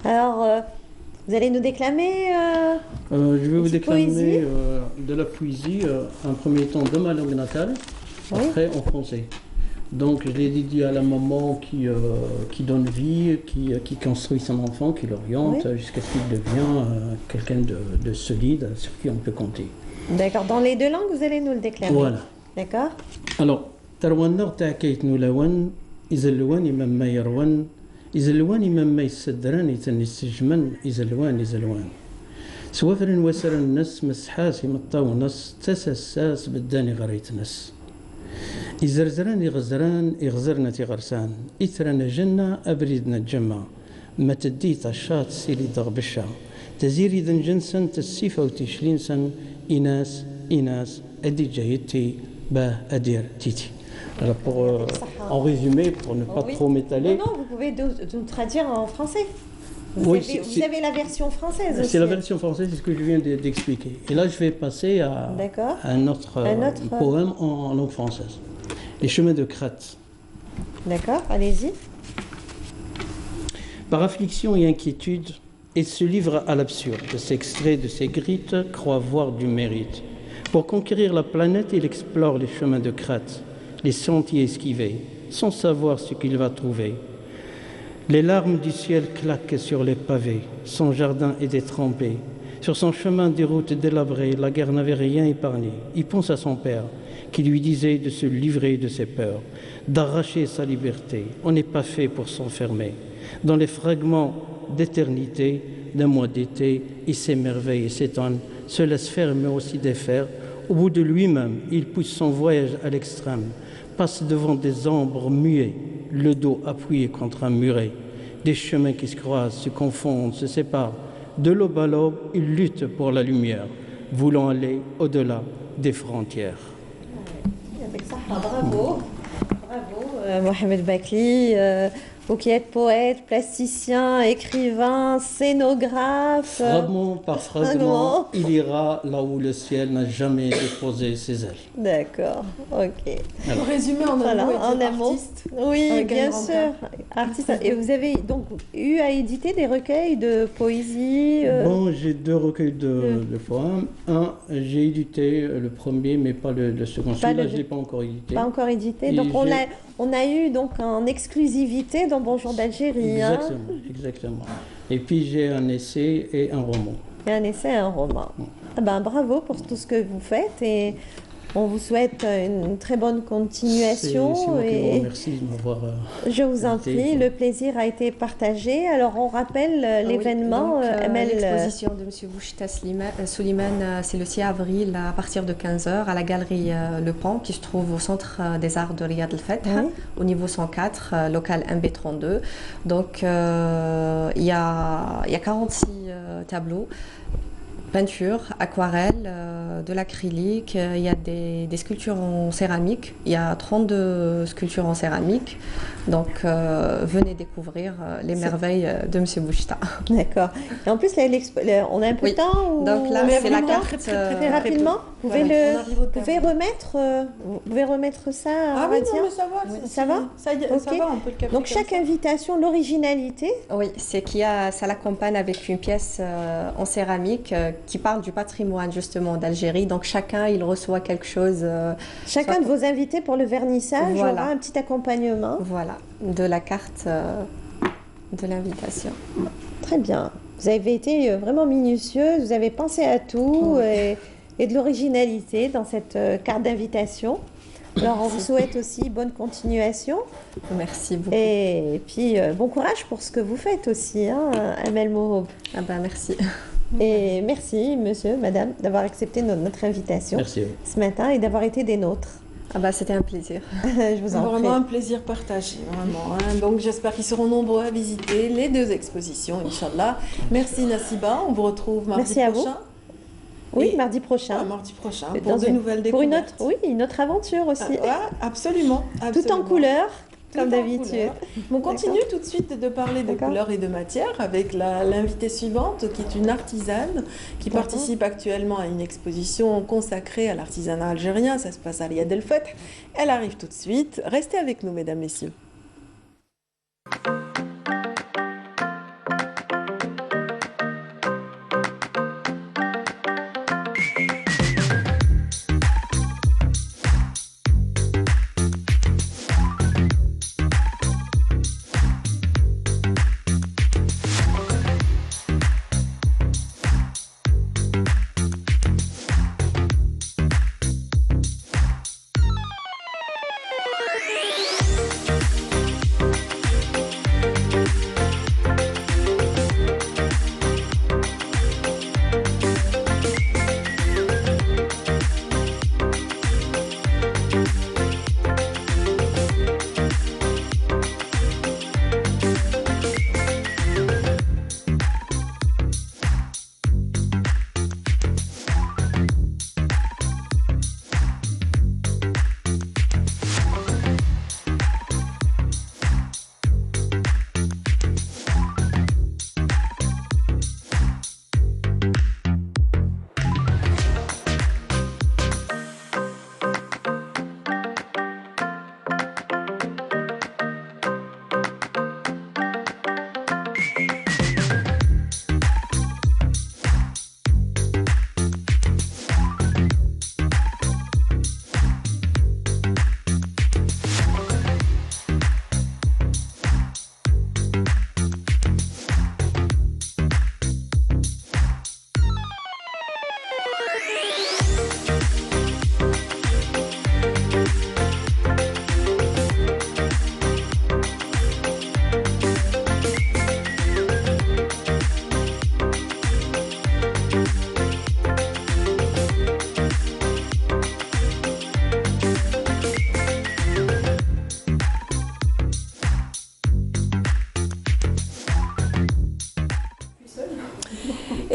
Alors, vous allez nous déclamer je vais vous déclamer de la poésie, un premier temps de ma langue natale, après en français. Donc je l'ai dédié à la maman qui donne vie, qui construit son enfant, qui l'oriente jusqu'à ce qu'il devienne quelqu'un de solide sur qui on peut compter. D'accord. Dans les deux langues, vous allez nous le déclamer. Voilà. D'accord. Alors, Tarwan ta'kayt nulawan, izalwan imam ma yarwan, izalwan imam ma ysadran itanistijman, izalwan. سوافر وسر الناس مسحاس مطاونس تسساس بداني غريت نس يزرزران يغزران يغزرنا تغرسان إثرنا جنة أبريدنا الجمة ما تديت الشاط سيلي ضغبشة تزيري ذن جنسا تسيفة وتشلينسا إناس أدي جايتي با أدير تيتي. Alors en résumé, pour ne pas trop m'étaler... Non, vous pouvez nous traduire en français. Vous avez la version française aussi. C'est la version française, c'est ce que je viens d'expliquer. Et là, je vais passer à un autre poème en langue française. Les chemins de crête. D'accord, allez-y. Par affliction et inquiétude, il se livre à l'absurde, s'extrait de ses grites, croit voir du mérite. Pour conquérir la planète, il explore les chemins de crête, les sentiers esquivés, sans savoir ce qu'il va trouver. Les larmes du ciel claquent sur les pavés, son jardin est détrempé. Sur son chemin des routes délabrées, la guerre n'avait rien épargné. Il pense à son père, qui lui disait de se livrer de ses peurs, d'arracher sa liberté. On n'est pas fait pour s'enfermer. Dans les fragments d'éternité, d'un mois d'été, il s'émerveille et s'étonne, se laisse faire mais aussi défaire. Au bout de lui-même, il pousse son voyage à l'extrême, passe devant des ombres muets, le dos appuyé contre un muret. Des chemins qui se croisent, se confondent, se séparent. De l'aube à l'aube, il lutte pour la lumière, voulant aller au-delà des frontières. Avec ça, bravo, bravo, Mohamed Bakli. Vous qui êtes poète, plasticien, écrivain, scénographe. Fragment par fragment, il ira là où le ciel n'a jamais déposé ses ailes. D'accord, ok. Pour résumer en un mot, en un mot. artiste. Oui, Avec bien un grand sûr. Artiste. Et vous avez donc eu à éditer des recueils de poésie Bon, j'ai 2 recueils de poèmes. Un, j'ai édité le premier, mais pas le second. Celui-là, je ne l'ai pas encore édité. Pas encore édité. Et Donc on a eu donc en exclusivité dans Bonjour d'Algérie. Exactement, exactement. Et puis j'ai un essai et un roman. Et un essai et un roman. Ah ben, bravo pour tout ce que vous faites et on vous souhaite une très bonne continuation. C'est moi qui vous remercie de m'avoir je vous en invité. prie, le plaisir a été partagé. Alors on rappelle l'événement. L'exposition de M. Bouchita Souliman, c'est le 6 avril à partir de 15h à la galerie Le Pont qui se trouve au centre des arts de Riyad El-Fath, au niveau 104, local 1B32. Donc il y a 46 tableaux. Peinture, aquarelle, de l'acrylique, il y a des sculptures en céramique, il y a 32 sculptures en céramique, donc venez découvrir les merveilles de M. Bouchita. D'accord. Et en plus, on a un peu de temps ou... Donc là, c'est la carte. Très rapidement, vous pouvez remettre ça Ah on oui, va dire. non, mais ça va. Ça va ça Ok. va, on peut le capter. Donc chaque invitation, l'originalité. Oui, c'est ça l'accompagne avec une pièce en céramique qui parle du patrimoine justement d'Algérie. Donc chacun, il reçoit quelque chose. Chacun de vos invités pour le vernissage aura un petit accompagnement. Voilà, de la carte de l'invitation. Très bien. Vous avez été vraiment minutieuse, vous avez pensé à tout et de l'originalité dans cette carte d'invitation. Alors on vous souhaite aussi bonne continuation. Merci beaucoup. Et puis bon courage pour ce que vous faites aussi, Amel Mohroub. Ah ben merci. Et merci, monsieur, madame, d'avoir accepté notre invitation ce matin et d'avoir été des nôtres. Ah bah, c'était un plaisir. Je vous en prie. Vraiment un plaisir partagé, vraiment. Donc j'espère qu'ils seront nombreux à visiter les 2 expositions, Inch'Allah. Merci Nassiba, on vous retrouve mardi prochain. Oui, mardi prochain. Mardi prochain, pour de nouvelles découvertes. Une autre aventure aussi. Ouais, absolument. Tout en couleur. Comme d'habitude. On continue tout de suite de parler de couleurs et de matière avec l'invitée suivante qui est une artisane qui participe actuellement à une exposition consacrée à l'artisanat algérien. Ça se passe à Riyad El-Fath. Elle arrive tout de suite. Restez avec nous, mesdames, messieurs.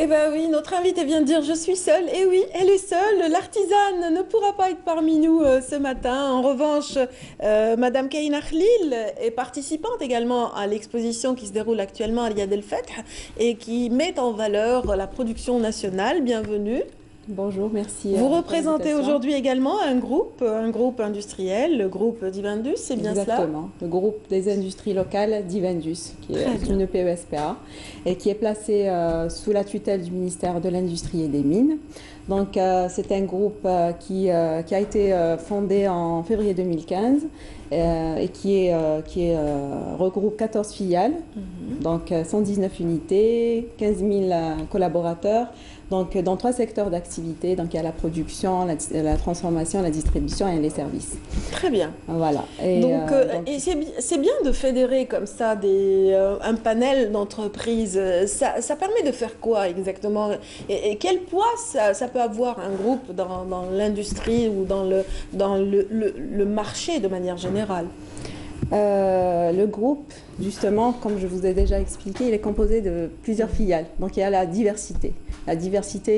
Eh bien oui, notre invitée vient de dire je suis seule. Et oui, elle est seule. L'artisane ne pourra pas être parmi nous ce matin. En revanche, Madame Kaina Khlil est participante également à l'exposition qui se déroule actuellement à Riyad El Fath et qui met en valeur la production nationale. Bienvenue. Bonjour, merci. Vous représentez aujourd'hui également un groupe industriel, le groupe Divendus, c'est bien cela? Exactement, le groupe des industries locales Divendus, qui est une PESPA et qui est placé sous la tutelle du ministère de l'Industrie et des Mines. Donc c'est un groupe qui a été fondé en février 2015 et qui regroupe 14 filiales, donc 119 unités, 15 000 collaborateurs. Donc, dans 3 secteurs d'activité, donc il y a la production, la transformation, la distribution et les services. Très bien. Voilà. Et c'est bien de fédérer comme ça un panel d'entreprises. Ça permet de faire quoi exactement? Et quel poids ça peut avoir un groupe dans l'industrie ou dans le marché de manière générale? Le groupe, justement, comme je vous ai déjà expliqué, il est composé de plusieurs filiales. Donc il y a la diversité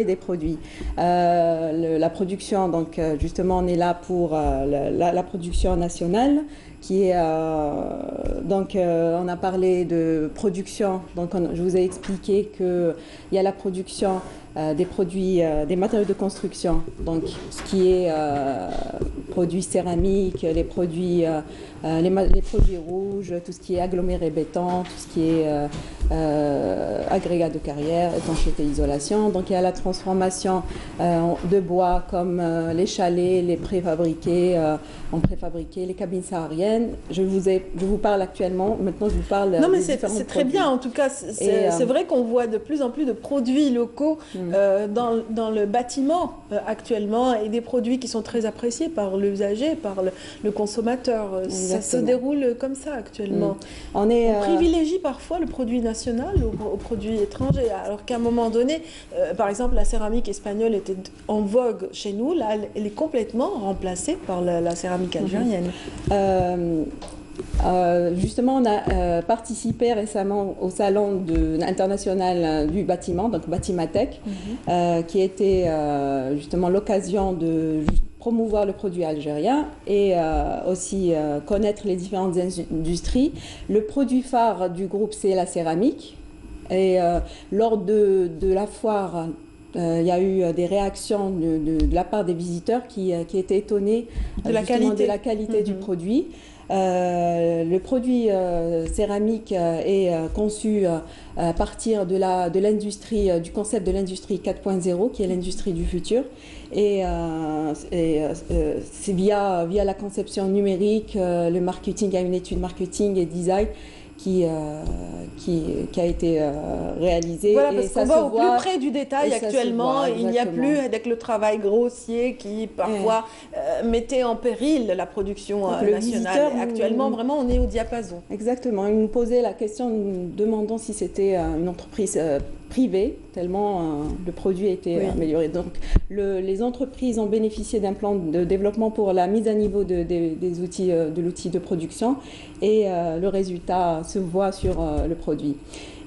des produits. La production, donc justement, on est là pour la production nationale, qui est on a parlé de production. Donc je vous ai expliqué qu'il y a la production des produits, des matériaux de construction, donc ce qui est produits céramiques, les produits rouges, tout ce qui est aggloméré béton, tout ce qui est agrégat de carrière, étanchéité, isolation. Donc il y a la transformation de bois comme les chalets, les préfabriqués, les cabines sahariennes. Je vous parle actuellement, maintenant je vous parle non, mais c'est très bien, en tout cas, c'est vrai qu'on voit de plus en plus de produits locaux dans le bâtiment actuellement et des produits qui sont très appréciés par l'usager, par le consommateur. Ça se déroule comme ça actuellement. On privilégie parfois le produit national au produit étranger, alors qu'à un moment donné, par exemple, la céramique espagnole était en vogue chez nous, là elle est complètement remplacée par la céramique algérienne. Justement, on a participé récemment au salon international du bâtiment, donc Batimatech, qui était justement l'occasion de promouvoir le produit algérien et aussi connaître les différentes industries. Le produit phare du groupe, c'est la céramique. Et lors de la foire, il y a eu des réactions de la part des visiteurs qui étaient étonnés de la qualité du produit. Le produit céramique est conçu à partir de l'industrie, du concept de l'industrie 4.0, qui est l'industrie du futur. Et c'est via la conception numérique, le marketing, il y a une étude marketing et design qui a été réalisée. Voilà, parce qu'on va au plus près du détail actuellement. Il n'y a plus avec le travail grossier qui parfois mettait en péril la production nationale. Actuellement, vraiment, on est au diapason. Exactement. Ils nous posaient la question, nous demandant si c'était une entreprise privée, tellement le produit a été amélioré. Donc, les entreprises ont bénéficié d'un plan de développement pour la mise à niveau des outils, de l'outil de production, et le résultat se voit sur le produit.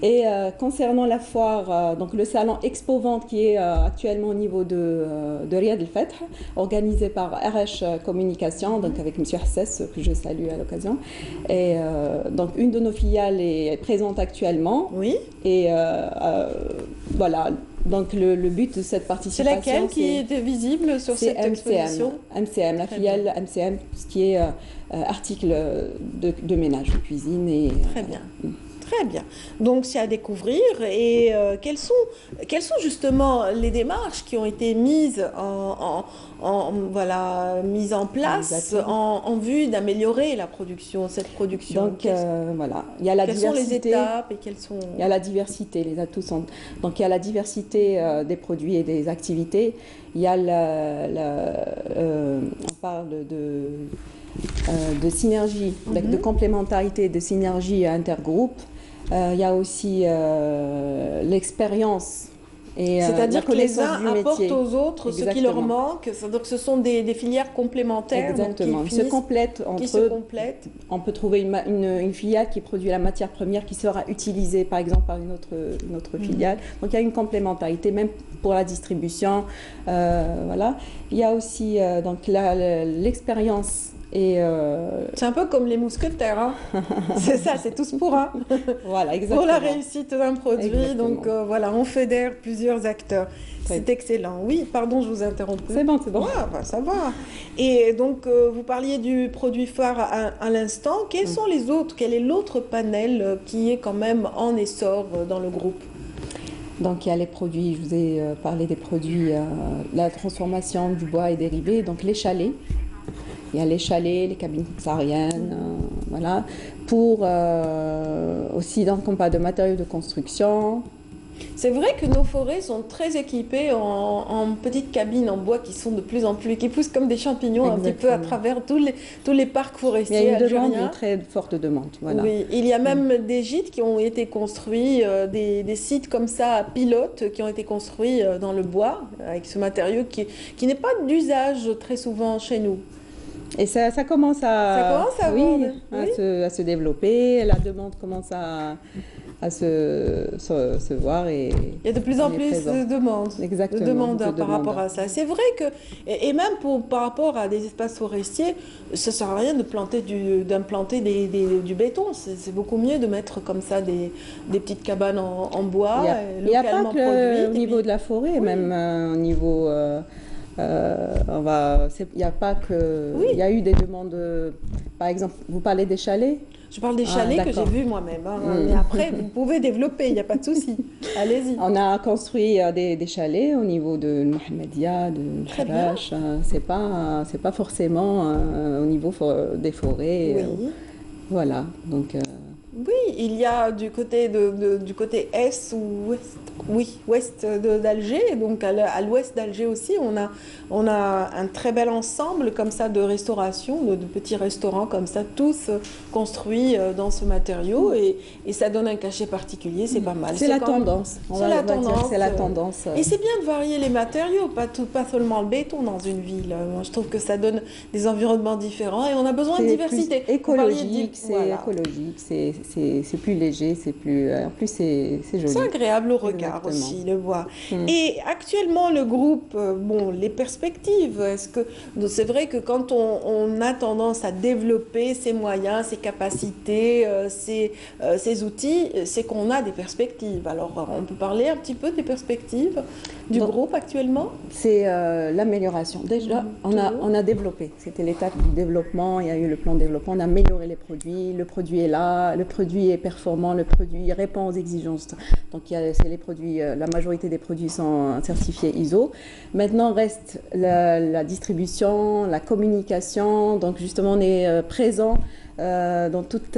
Et concernant la foire, donc le salon Expo Vente qui est actuellement au niveau de Riyad El Fath, organisé par RH Communication, donc avec M. Hassès, que je salue à l'occasion. Et donc une de nos filiales est présente actuellement. Oui. Et voilà. Donc le but de cette participation, c'est laquelle qui était visible sur cette exposition? MCM, la filiale MCM, ce qui est article de ménage, de cuisine et. Très bien. Très bien. Donc, c'est à découvrir. Et quelles sont justement les démarches qui ont été mises mises en place en vue d'améliorer cette production? Donc, voilà. Il y a la quelles diversité. Sont les étapes et quelles sont... Il y a la diversité, les atouts sont... Donc, il y a la diversité des produits et des activités. Il y a on parle de synergie, de complémentarité, de synergie intergroupe. Il y a aussi l'expérience Et, c'est-à-dire que les uns du apportent métier. aux autres ce qui leur manque, c'est-à-dire que ce sont des filières complémentaires. Exactement, donc, ils se complètent entre se eux. complètent. On peut trouver une filiale qui produit la matière première qui sera utilisée par exemple par une autre filiale. Donc il y a une complémentarité même pour la distribution. Voilà. Il y a aussi donc l'expérience. C'est un peu comme les mousquetaires, hein. C'est ça, c'est tous pour un. Voilà, exactement. Pour la réussite d'un produit, Exactement. donc voilà, on fédère plusieurs acteurs. C'est excellent. Oui, pardon, je vous ai interrompu. C'est bon, c'est bon. Ouais, bah, ça va. Et donc, vous parliez du produit phare à l'instant. Quels sont les autres? Quel est l'autre panel qui est quand même en essor dans le groupe? Donc il y a les produits, je vous ai parlé des produits, la transformation du bois et dérivés, donc les chalets. Il y a les chalets, les cabines sahariennes, voilà. Pour aussi, donc, on parle de matériaux de construction. C'est vrai que nos forêts sont très équipées en petites cabines en bois qui sont de plus en plus, qui poussent comme des champignons. Exactement. Un petit peu à travers tous les parcs forestiers algériens. Il y a une très forte demande. Voilà. Oui, il y a même des gîtes qui ont été construits, des sites comme ça, pilotes, qui ont été construits dans le bois, avec ce matériau qui n'est pas d'usage très souvent chez nous. Et ça commence à se développer, la demande commence à se voir. Et il y a de plus en plus de demandes, exactement, de demandeurs par rapport à ça. C'est vrai que, et même par rapport à des espaces forestiers, ça ne sert à rien d'implanter du béton. C'est beaucoup mieux de mettre comme ça des petites cabanes en bois, localement produites. Il n'y a pas que au niveau de la forêt, même au niveau... il n'y a pas que... Il y a eu des demandes, par exemple, vous parlez des chalets? Je parle des chalets que j'ai vus moi-même, hein. Mais après, vous pouvez développer, il n'y a pas de souci. Allez-y. On a construit des chalets au niveau de Mohamedia, de Kharache. C'est pas forcément au niveau des forêts. Oui. Voilà, donc... Oui, il y a du côté est ou ouest, ouest d'Alger, donc à l'ouest d'Alger aussi, on a un très bel ensemble comme ça de restauration, de petits restaurants comme ça, tous construits dans ce matériau et ça donne un cachet particulier, c'est pas mal. C'est la tendance. C'est la tendance. C'est la tendance. Et c'est bien de varier les matériaux, pas seulement le béton dans une ville. Moi, je trouve que ça donne des environnements différents et on a besoin de diversité. Écologique, c'est plus léger, c'est plus... En plus, c'est joli. C'est agréable au regard aussi, le bois. Et actuellement, le groupe, les perspectives, c'est vrai que quand on a tendance à développer ses moyens, ses capacités, ses outils, c'est qu'on a des perspectives. Alors, on peut parler un petit peu des perspectives du groupe actuellement? C'est l'amélioration. Déjà, on a développé. C'était l'étape du développement. Il y a eu le plan de développement. On a amélioré les produits. Le produit est là. Le produit est performant. Le produit répond aux exigences. Donc, c'est les produits. La majorité des produits sont certifiés ISO. Maintenant, reste la distribution, la communication. Donc, justement, on est présent dans toutes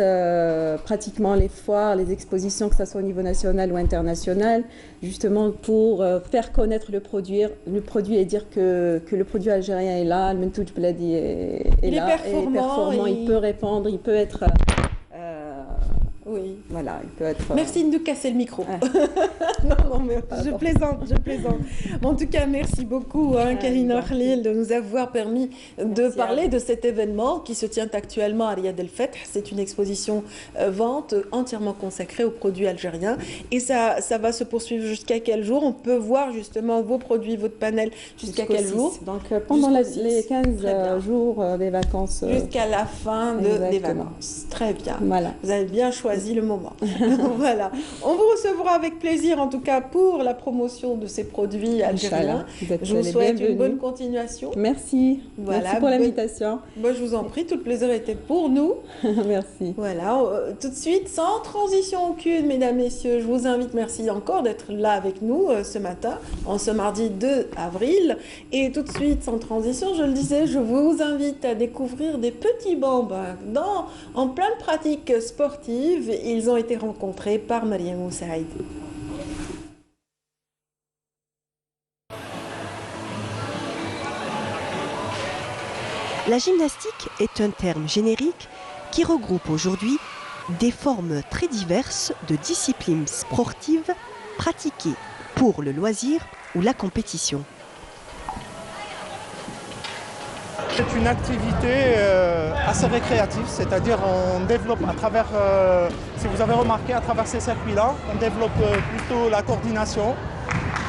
pratiquement les foires, les expositions, que ce soit au niveau national ou international, justement pour faire connaître le produit et dire que le produit algérien est là, le Mentouj Bladi est là, performant, il peut répondre, il peut être... Oui. Voilà, il peut être... Merci de nous casser le micro. Non, mais je plaisante. En tout cas, merci beaucoup, Karina Khalil, de nous avoir permis de parler de cet événement qui se tient actuellement à Riyad El Fath. C'est une exposition vente entièrement consacrée aux produits algériens. Et ça va se poursuivre jusqu'à quel jour? On peut voir justement vos produits, votre panel, jusqu'à quel jour? Donc, pendant les 15 jours des vacances. Jusqu'à la fin des vacances. Très bien. Voilà. Vous avez bien choisi le moment. Voilà. On vous recevra avec plaisir, en tout cas, pour la promotion de ces produits algériens. Je vous souhaite une bonne continuation. Merci. Voilà. Merci pour l'invitation. Moi, je vous en prie, tout le plaisir était pour nous. Merci. Voilà. Tout de suite, sans transition aucune, mesdames, messieurs, je vous invite, merci encore d'être là avec nous ce matin, en ce mardi 2 avril. Et tout de suite, sans transition, je le disais, je vous invite à découvrir des petits bambins en plein de pratiques sportives. Ils ont été rencontrés par Mariam Moussaïd. La gymnastique est un terme générique qui regroupe aujourd'hui des formes très diverses de disciplines sportives pratiquées pour le loisir ou la compétition. C'est une activité assez récréative, c'est-à-dire on développe à travers, si vous avez remarqué, à travers ces circuits-là, on développe plutôt la coordination,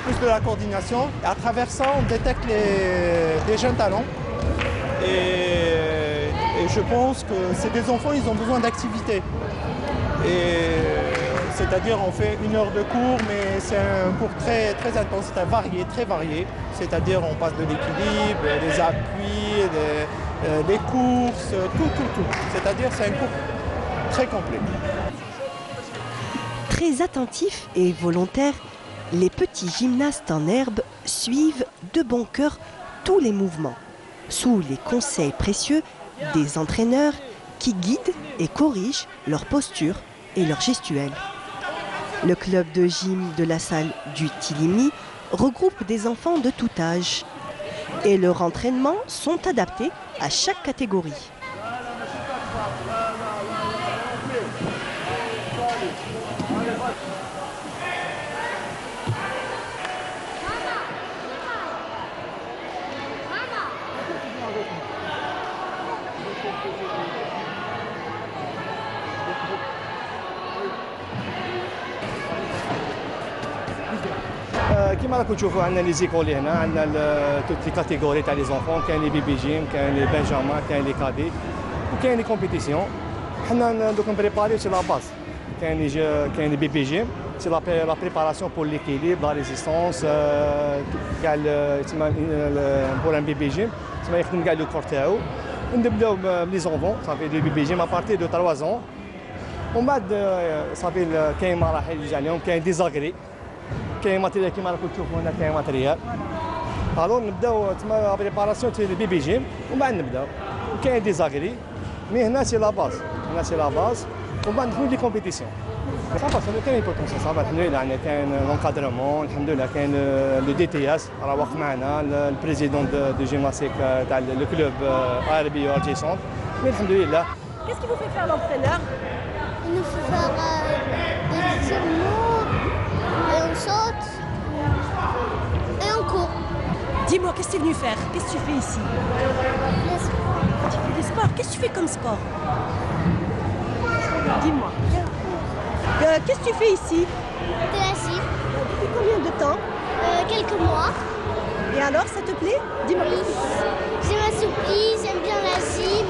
plus de la coordination. Et à travers ça, on détecte des jeunes talents. Et je pense que c'est des enfants, ils ont besoin d'activité. C'est-à-dire on fait 1 heure de cours, mais c'est un cours très intense, très varié. C'est-à-dire on passe de l'équilibre, des appuis, des courses, tout. C'est-à-dire c'est un cours très complet. Très attentifs et volontaires, les petits gymnastes en herbe suivent de bon cœur tous les mouvements, sous les conseils précieux des entraîneurs qui guident et corrigent leur posture et leur gestuelle. Le club de gym de la salle du Tilimni regroupe des enfants de tout âge et leurs entraînements sont adaptés à chaque catégorie. كما راكم تشوفوا عندنا لي زيكول هنا عندنا توت لي كاتيجوري تاع لي زونفون كاين لي بيبي جيم كاين لي بنجامان كاين لي كادي وكاين لي كومبيتيسيون حنا دوك نبريباريو سي لا باز كاين لي بيبي جيم سي لا بريباراسيون بور ليكيليبر لا ريزيستونس كاع تسمى بور ان بيبي جيم تسمى يخدم كاع لو كور تاعو ونبداو بلي زونفون صافي لي بيبي جيم ابارتي دو 3 زون ومن بعد صافي كاين مراحل يجي عليهم كاين ديزاغري كاين ماتيريال كيما راكم تشوفوا هنا كاين ماتيريال الو نبداو تما بريباراسيون تاع لي بيبي جيم ومن بعد نبداو كاين ديزاغري مي هنا سي لا باز ومن بعد ندخلو لي كومبيتيسيون صافا كاين بوتونسيال صافا الحمد لله يعني كاين لونكادرمون الحمد لله كاين لو دي تي اس راه واقف معنا البريزيدون دو جيمناستيك تاع لو كلوب عربي ارجي سونت مي الحمد لله. Qu'est-ce qui vous fait faire l'entraîneur? Il nous fait faire des tournois, et on saute, et on court. Dis-moi, qu'est-ce que tu es venu faire? Qu'est-ce que tu fais ici? Le sport. Tu fais du sport. Qu'est-ce que tu fais comme sport? Dis-moi. Qu'est-ce que tu fais ici? De la gym. Depuis combien de temps? Quelques mois. Et alors, ça te plaît? Dis-moi. Oui. Je m'assouplis, j'aime bien la gym,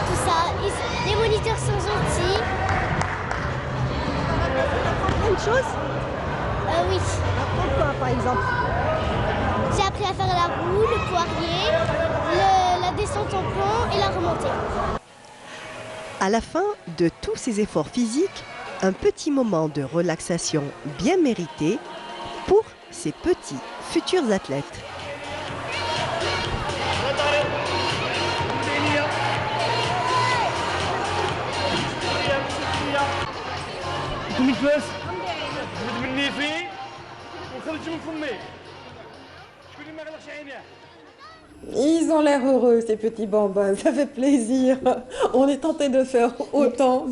tout ça. Les moniteurs sont gentils. Plein de choses? Oui. Quoi, par exemple? J'ai appris à faire la roue, le poirier, la descente en pont et la remontée. À la fin de tous ces efforts physiques, un petit moment de relaxation bien mérité pour ces petits futurs athlètes. Ils ont l'air heureux, ces petits bambins, ça fait plaisir. On est tenté de faire autant,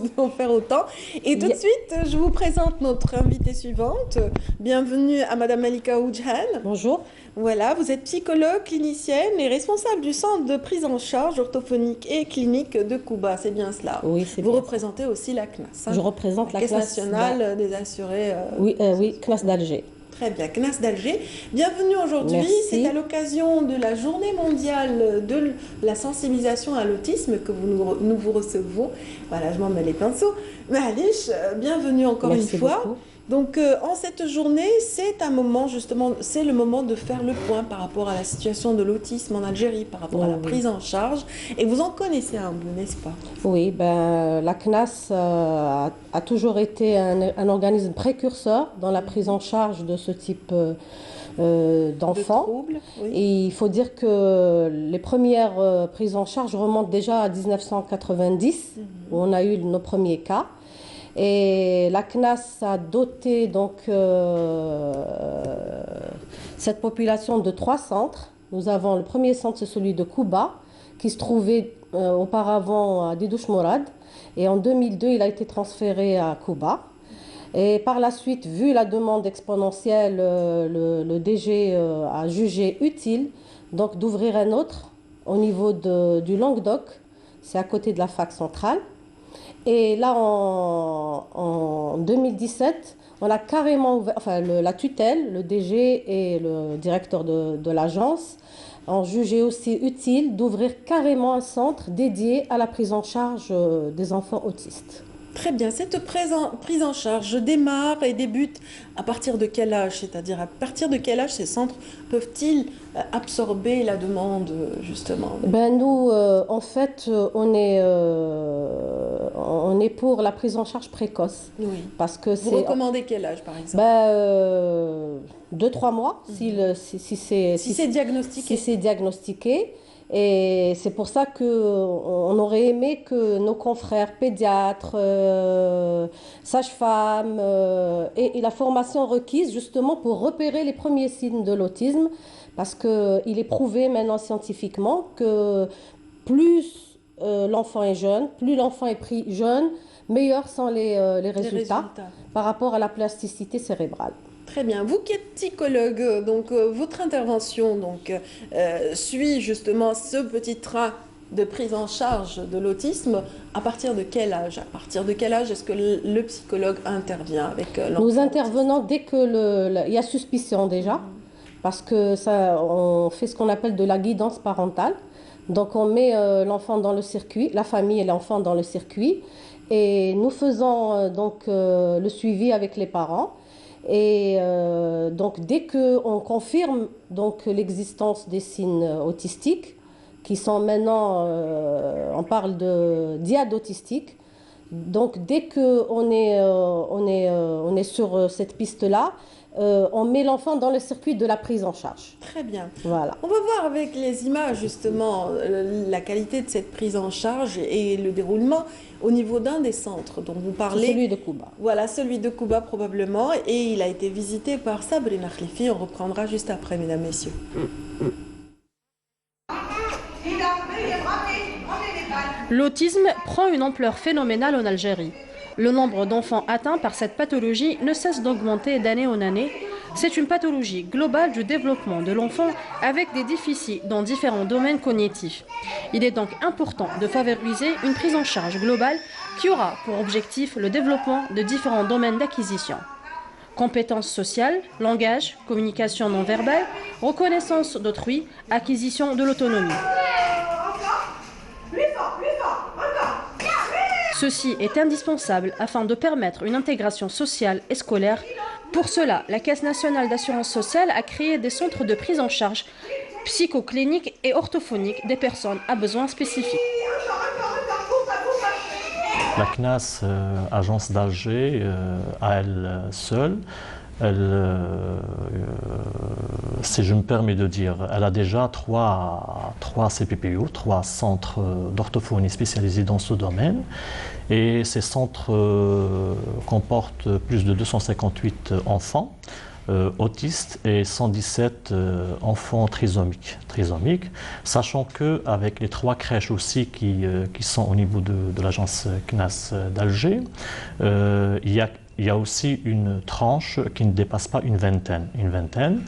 Et tout de suite, je vous présente notre invitée suivante. Bienvenue à Madame Malika Oudjan. Bonjour. Voilà, vous êtes psychologue, clinicienne et responsable du centre de prise en charge orthophonique et clinique de Kouba, c'est bien cela? Oui, c'est Vous bien. représentez aussi la CNAS. Je représente la Caisse nationale des assurés. Oui, CNAS d'Alger. Très bien, CNAS d'Alger. Bienvenue aujourd'hui. Merci. C'est à l'occasion de la journée mondiale de la sensibilisation à l'autisme que nous vous recevons. Voilà, je m'en mets les pinceaux. Malish, bienvenue encore Merci une fois. beaucoup. Donc, en cette journée, c'est un moment, justement, c'est le moment de faire le point par rapport à la situation de l'autisme en Algérie, par rapport à la prise en charge. Et vous en connaissez un peu, n'est-ce pas? Oui, la CNAS a toujours été un organisme précurseur dans la prise en charge de ce type d'enfants. Oui. Et il faut dire que les premières prises en charge remontent déjà à 1990, où on a eu nos premiers cas. Et la CNAS a doté donc cette population de 3 centres. Nous avons le premier centre, c'est celui de Kouba, qui se trouvait auparavant à Didouche Mourad. Et en 2002, il a été transféré à Kouba. Et par la suite, vu la demande exponentielle, le DG a jugé utile donc d'ouvrir un autre au niveau du Languedoc, c'est à côté de la fac centrale. Et là, en 2017, on a carrément ouvert, enfin la tutelle, le DG et le directeur de l'agence ont jugé aussi utile d'ouvrir carrément un centre dédié à la prise en charge des enfants autistes. Très bien, cette prise en charge démarre et débute à partir de quel âge? C'est-à-dire à partir de quel âge ces centres peuvent-ils absorber la demande justement? Ben nous, en fait, on est pour la prise en charge précoce. Oui. Parce que vous recommandez quel âge par exemple? 2-3 mois, si c'est diagnostiqué. Si c'est diagnostiqué. Et c'est pour ça qu'on aurait aimé que nos confrères pédiatres, sages-femmes aient la formation requise justement pour repérer les premiers signes de l'autisme, parce qu'il est prouvé maintenant scientifiquement que plus l'enfant est jeune, plus l'enfant est pris jeune, meilleurs sont les résultats par rapport à la plasticité cérébrale. Très bien. Vous qui êtes psychologue, donc votre intervention suit justement ce petit train de prise en charge de l'autisme. À partir de quel âge? À partir de quel âge est-ce que le psychologue intervient avec l'enfant? Nous intervenons dès qu'il y a suspicion déjà, parce que on fait ce qu'on appelle de la guidance parentale. Donc on met l'enfant dans le circuit, la famille et l'enfant dans le circuit, et nous faisons donc le suivi avec les parents. Et donc dès qu'on confirme l'existence des signes autistiques, qui sont maintenant, on parle de diade autistique, donc dès qu'on est sur cette piste-là, on met l'enfant dans le circuit de la prise en charge. Très bien. Voilà. On va voir avec les images justement la qualité de cette prise en charge et le déroulement au niveau d'un des centres dont vous parlez. Celui de Kouba. Voilà, celui de Kouba probablement, et il a été visité par Sabrina Khlifi. On reprendra juste après, mesdames, messieurs. L'autisme prend une ampleur phénoménale en Algérie. Le nombre d'enfants atteints par cette pathologie ne cesse d'augmenter d'année en année. C'est une pathologie globale du développement de l'enfant avec des déficits dans différents domaines cognitifs. Il est donc important de favoriser une prise en charge globale qui aura pour objectif le développement de différents domaines d'acquisition. Compétences sociales, langage, communication non verbale, reconnaissance d'autrui, acquisition de l'autonomie. Ceci est indispensable afin de permettre une intégration sociale et scolaire. Pour cela, la Caisse nationale d'assurance sociale a créé des centres de prise en charge psychocliniques et orthophoniques des personnes à besoins spécifiques. La CNAS, agence d'Alger, à elle seule, si je me permets de dire, elle a déjà trois CPPO, 3 centres d'orthophonie spécialisés dans ce domaine. Et ces centres comportent plus de 258 enfants autistes et 117 enfants trisomiques, sachant qu'avec les 3 crèches aussi qui sont au niveau de l'agence CNAS d'Alger, il y a aussi une tranche qui ne dépasse pas une vingtaine.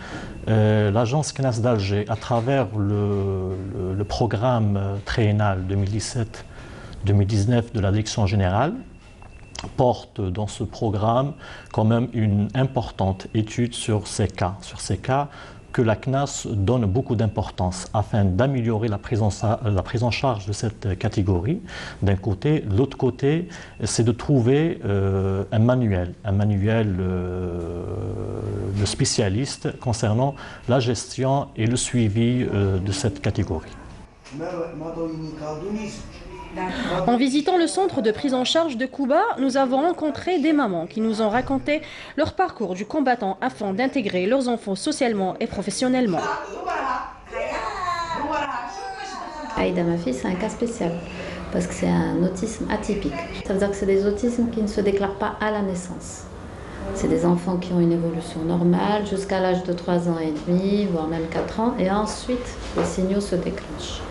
L'agence CNAS d'Alger, à travers le programme triennal 2017-2019 de la Direction générale, porte dans ce programme quand même une importante étude sur ces cas que la CNAS donne beaucoup d'importance afin d'améliorer la prise en charge de cette catégorie d'un côté. De l'autre côté, c'est de trouver un manuel de spécialistes concernant la gestion et le suivi de cette catégorie. En visitant le centre de prise en charge de Kouba, nous avons rencontré des mamans qui nous ont raconté leur parcours du combattant afin d'intégrer leurs enfants socialement et professionnellement. Aïda, ma fille, c'est un cas spécial parce que c'est un autisme atypique. Ça veut dire que c'est des autismes qui ne se déclarent pas à la naissance. C'est des enfants qui ont une évolution normale jusqu'à l'âge de 3 ans et demi, voire même 4 ans, et ensuite les signaux se déclenchent.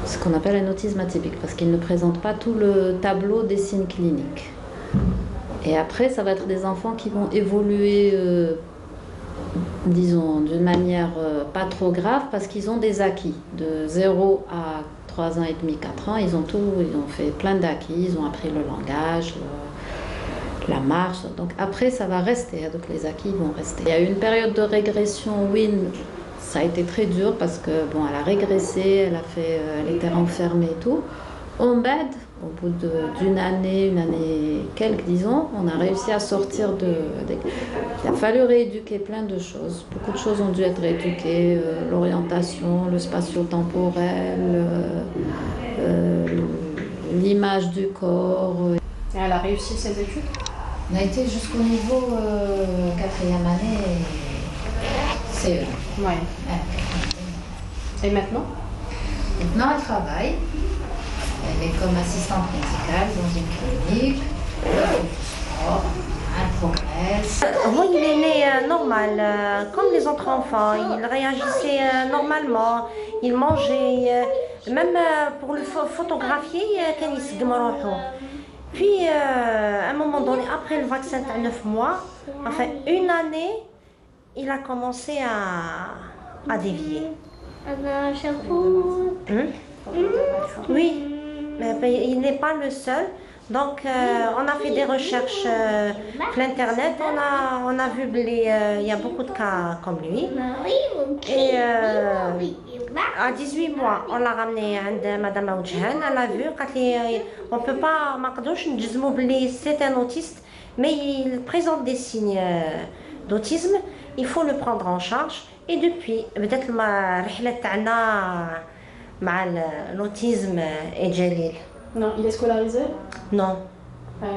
Ce qu'on appelle un autisme atypique, parce qu'il ne présente pas tout le tableau des signes cliniques. Et après, ça va être des enfants qui vont évoluer, disons, d'une manière pas trop grave parce qu'ils ont des acquis. De 0 à 3 ans et demi, 4 ans, ils ont fait plein d'acquis, ils ont appris le langage, la marche. Donc après, ça va rester, donc les acquis vont rester. Il y a eu une période de régression, oui, ça a été très dur parce que, bon, elle a régressé, elle était renfermée et tout. On bed, au bout d'une année, une année quelques, disons, on a réussi à sortir il a fallu rééduquer plein de choses. Beaucoup de choses ont dû être rééduquées, l'orientation, le spatio-temporel, l'image du corps. Et elle a réussi ses études? On a été jusqu'au niveau 4e année CE. Ouais. Et maintenant? Maintenant, elle travaille. Elle est comme assistante médicale dans une clinique. Elle progresse. Il est né normal, comme les autres enfants. Il réagissait normalement. Il mangeait. Même pour le photographier, il se Puis, à un moment donné, après le vaccin de 9 mois, enfin une année, il a commencé à dévier. Oui, mais il n'est pas le seul. Donc, on a fait des recherches sur l'Internet. On a vu il y a beaucoup de cas comme lui. Et à 18 mois, on l'a ramené à Madame Aoudjhan. Elle a vu, on ne peut pas, c'est un autiste, mais il présente des signes d'autisme. Il faut le prendre en charge. Et depuis, peut-être l'autisme est Jalil. Non, il est scolarisé? Non.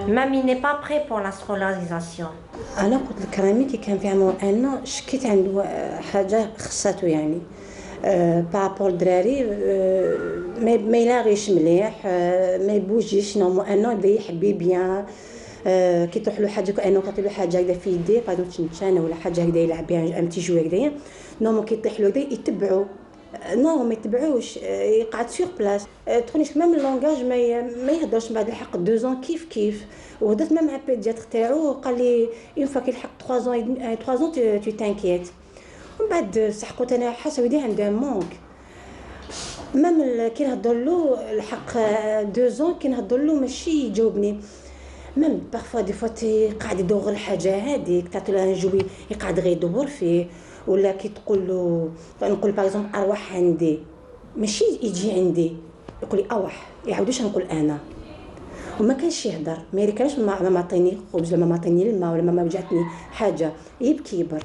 Même il n'est pas prêt pour la scolarisation. أنا قلت لك رامي كي كان فيها معاناة شكيت عنده حاجة خصاتو يعني بارابور الدراري ما يلاغيش مليح ما يبوجيش نورمالمون بدا يحبي بيان كي تروح له حاجه كانه كطيح له حاجه هكذا في يديه بغا تنشانه ولا حاجه هكذا يلعب بها ام تي جو هكذايا نورمال كي يطيح له هكذا يتبعوا نو ما يتبعوش يقعد سيغ بلاص تخونيش ميم اللونغاج ما يهضرش بعد الحق 2 ans كيف وهضرت ميم مع البيدياتر تاعو قال لي اون فوا كي يلحق 3 ans tu t'inquiètes ومن بعد صح قلت انا حاسه ودي عنده مونك ميم كي نهضر له الحق 2 ans كي نهضر له ماشي يجاوبني ميم بارفوا دي فوا قاعد يدور الحاجه هذيك تعطي له جوي يقعد غير يدور فيه ولا كي تقول له نقول باغ اكزومبل ارواح عندي ماشي يجي عندي يقول لي ارواح يعاودوش نقول انا وما كانش يهضر ما يركنش ما عطيني خبز ولا ما عطيني الماء ولا ما وجعتني حاجه يبكي يبر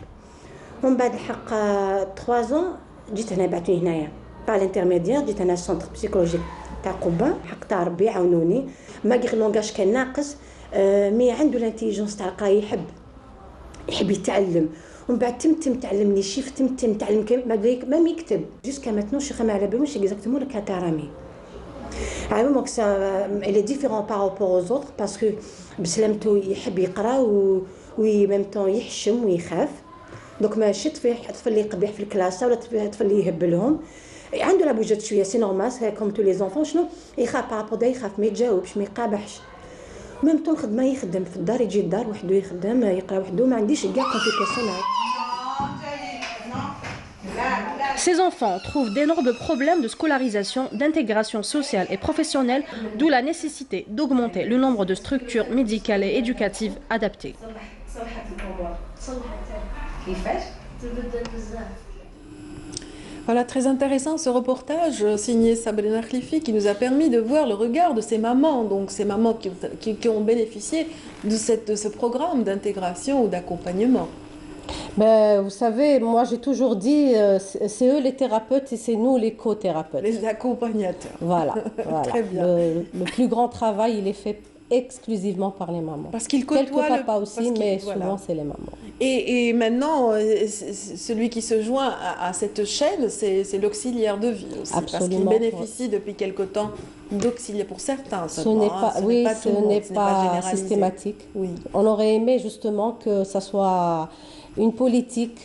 ومن بعد الحق 3 ans جيت هنا بعثوني هنايا با الانترميديير جيت انا سونتر بسيكولوجيك تاع قبه حق تاع ربي عاونوني ما غير لونغاج كان ناقص مي عنده الانتيجونس تاع القرايه يحب يتعلم ومن بعد تم تعلمني شيف تم تعلم ما يكتب جوسكا ماتنو شي خما على بالي اكزاكتومون لك تاع رامي عاوي موك سا elle est différent par rapport aux autres parce que بسلامته يحب يقرا وي ميم طون يحشم ويخاف دونك ماشي طفل اللي يقبح في الكلاس ولا طفل اللي يهبلهم عنده لابوجات شويه سي نورمال كوم تو لي زونفون شنو يخاف بارابور دا يخاف ما يتجاوبش ما يقابحش ميم طون خدمه يخدم في الدار يجي الدار وحده يخدم يقرا وحده ما عنديش كاع كومبليكاسيون. Ces enfants trouvent d'énormes problèmes de scolarisation, d'intégration sociale et professionnelle, d'où la nécessité d'augmenter le nombre de structures médicales et éducatives adaptées. Voilà, très intéressant ce reportage signé Sabrina Khlifi qui nous a permis de voir le regard de ces mamans, donc ces mamans qui ont bénéficié de ce programme d'intégration ou d'accompagnement. Ben, vous savez, moi j'ai toujours dit, c'est eux les thérapeutes et c'est nous les co-thérapeutes. Les accompagnateurs. Voilà. Très bien. Le plus grand travail, il est fait exclusivement par les mamans. Parce qu'ils côtoient quelques papas aussi, mais souvent c'est les mamans. Et maintenant, celui qui se joint à cette chaîne, c'est l'auxiliaire de vie aussi. Absolument. Parce qu'il bénéficie depuis quelque temps d'auxiliaire pour certains. Ce n'est pas systématique. Oui. On aurait aimé justement que ça soit une politique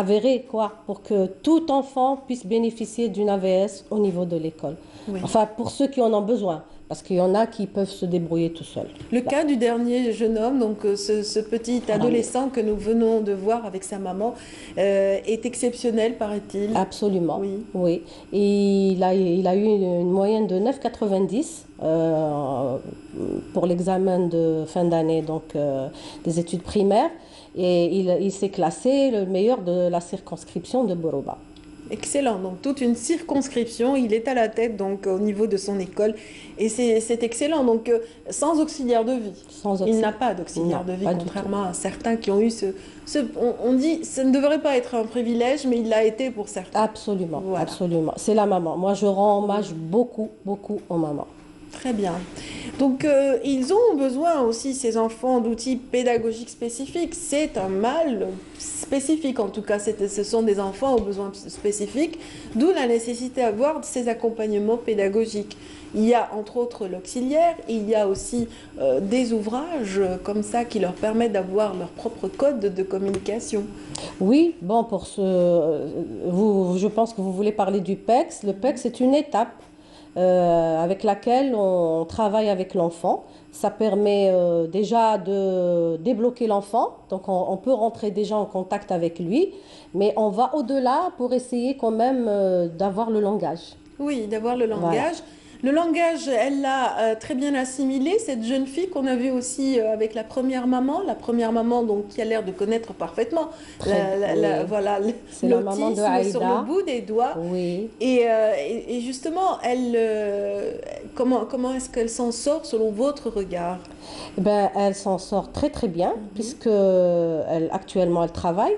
avérée, pour que tout enfant puisse bénéficier d'une AVS au niveau de l'école. Oui. Enfin, pour ceux qui en ont besoin. parce qu'il y en a qui peuvent se débrouiller tout seuls. Le cas du dernier jeune homme, donc ce petit adolescent que nous venons de voir avec sa maman, est exceptionnel, paraît-il. Absolument, oui. Et il a eu une moyenne de 9,90 pour l'examen de fin d'année, donc des études primaires. Et il s'est classé le meilleur de la circonscription de Boroba. Excellent, donc toute une circonscription, il est à la tête donc au niveau de son école et c'est excellent, donc sans auxiliaire de vie. Il n'a pas d'auxiliaire de vie, contrairement à certains qui ont eu on dit ça ne devrait pas être un privilège, mais il l'a été pour certains. Absolument, voilà. Absolument, c'est la maman. Moi je rends hommage beaucoup aux mamans. Très bien. Donc, ils ont besoin aussi, ces enfants, d'outils pédagogiques spécifiques. C'est un mal spécifique, en tout cas. Ce sont des enfants aux besoins spécifiques, d'où la nécessité d'avoir ces accompagnements pédagogiques. Il y a, entre autres, l'auxiliaire. Il y a aussi des ouvrages comme ça qui leur permettent d'avoir leur propre code de communication. Oui, bon, je pense que vous voulez parler du PEX. Le PEX, c'est une étape avec laquelle on travaille avec l'enfant. Ça permet déjà de débloquer l'enfant, donc on peut rentrer déjà en contact avec lui, mais on va au-delà pour essayer quand même d'avoir le langage. Oui, d'avoir le langage. Voilà. Le langage, elle l'a très bien assimilé, cette jeune fille qu'on a vue aussi avec la première maman donc, qui a l'air de connaître parfaitement voilà, l'autisme sur le bout des doigts. Oui. Et justement, comment est-ce qu'elle s'en sort selon votre regard? Elle s'en sort très très bien, puisque actuellement elle travaille.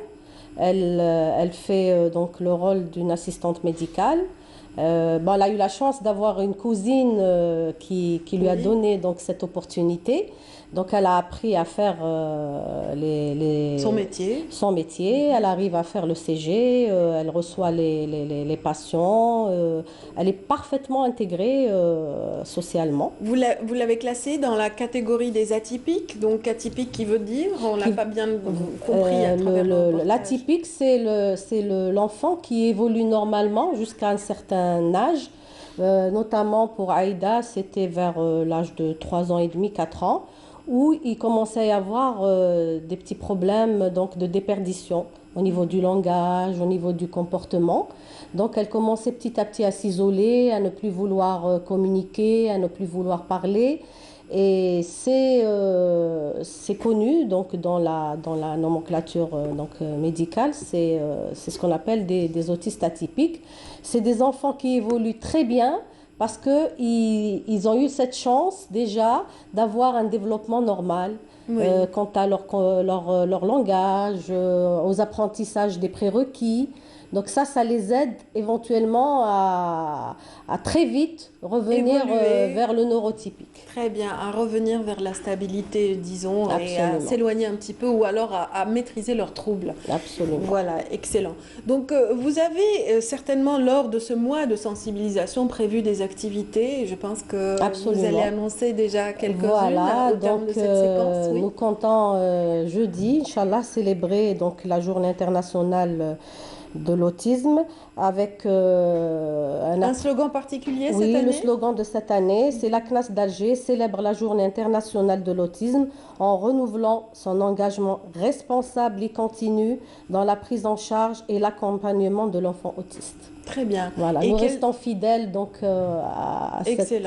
Elle fait donc le rôle d'une assistante médicale. Elle a eu la chance d'avoir une cousine qui lui a donné donc, cette opportunité. Donc elle a appris à faire son métier. Elle arrive à faire le CG, elle reçoit les patients. Elle est parfaitement intégrée socialement. Vous l'avez classée dans la catégorie des atypiques. Donc atypique qui veut dire, on l'a pas bien compris à travers l'atypique, c'est l'enfant qui évolue normalement jusqu'à un certain âge. Notamment pour Aïda, c'était vers l'âge de 3 ans et demi, 4 ans, où il commençait à y avoir des petits problèmes donc, de déperdition au niveau du langage, au niveau du comportement. Donc elle commençait petit à petit à s'isoler, à ne plus vouloir communiquer, à ne plus vouloir parler. Et c'est connu donc, dans la nomenclature médicale, c'est ce qu'on appelle des autistes atypiques. C'est des enfants qui évoluent très bien, parce qu'ils ont eu cette chance déjà d'avoir un développement normal quant à leur langage, aux apprentissages des prérequis. Donc ça les aide éventuellement à très vite revenir vers le neurotypique. Très bien, à revenir vers la stabilité, disons, et à s'éloigner un petit peu ou alors à maîtriser leurs troubles. Absolument. Voilà, excellent. Donc vous avez certainement lors de ce mois de sensibilisation prévu des activités. Je pense que vous allez annoncer déjà quelques-unes au terme de cette séquence. Nous comptons jeudi, Inch'Allah, célébrer donc, la journée internationale de l'autisme avec un slogan particulier cette année. Oui, le slogan de cette année, c'est la CNAS d'Alger célèbre la journée internationale de l'autisme en renouvelant son engagement responsable et continu dans la prise en charge et l'accompagnement de l'enfant autiste. Très bien. Voilà, nous restons fidèles donc à cette...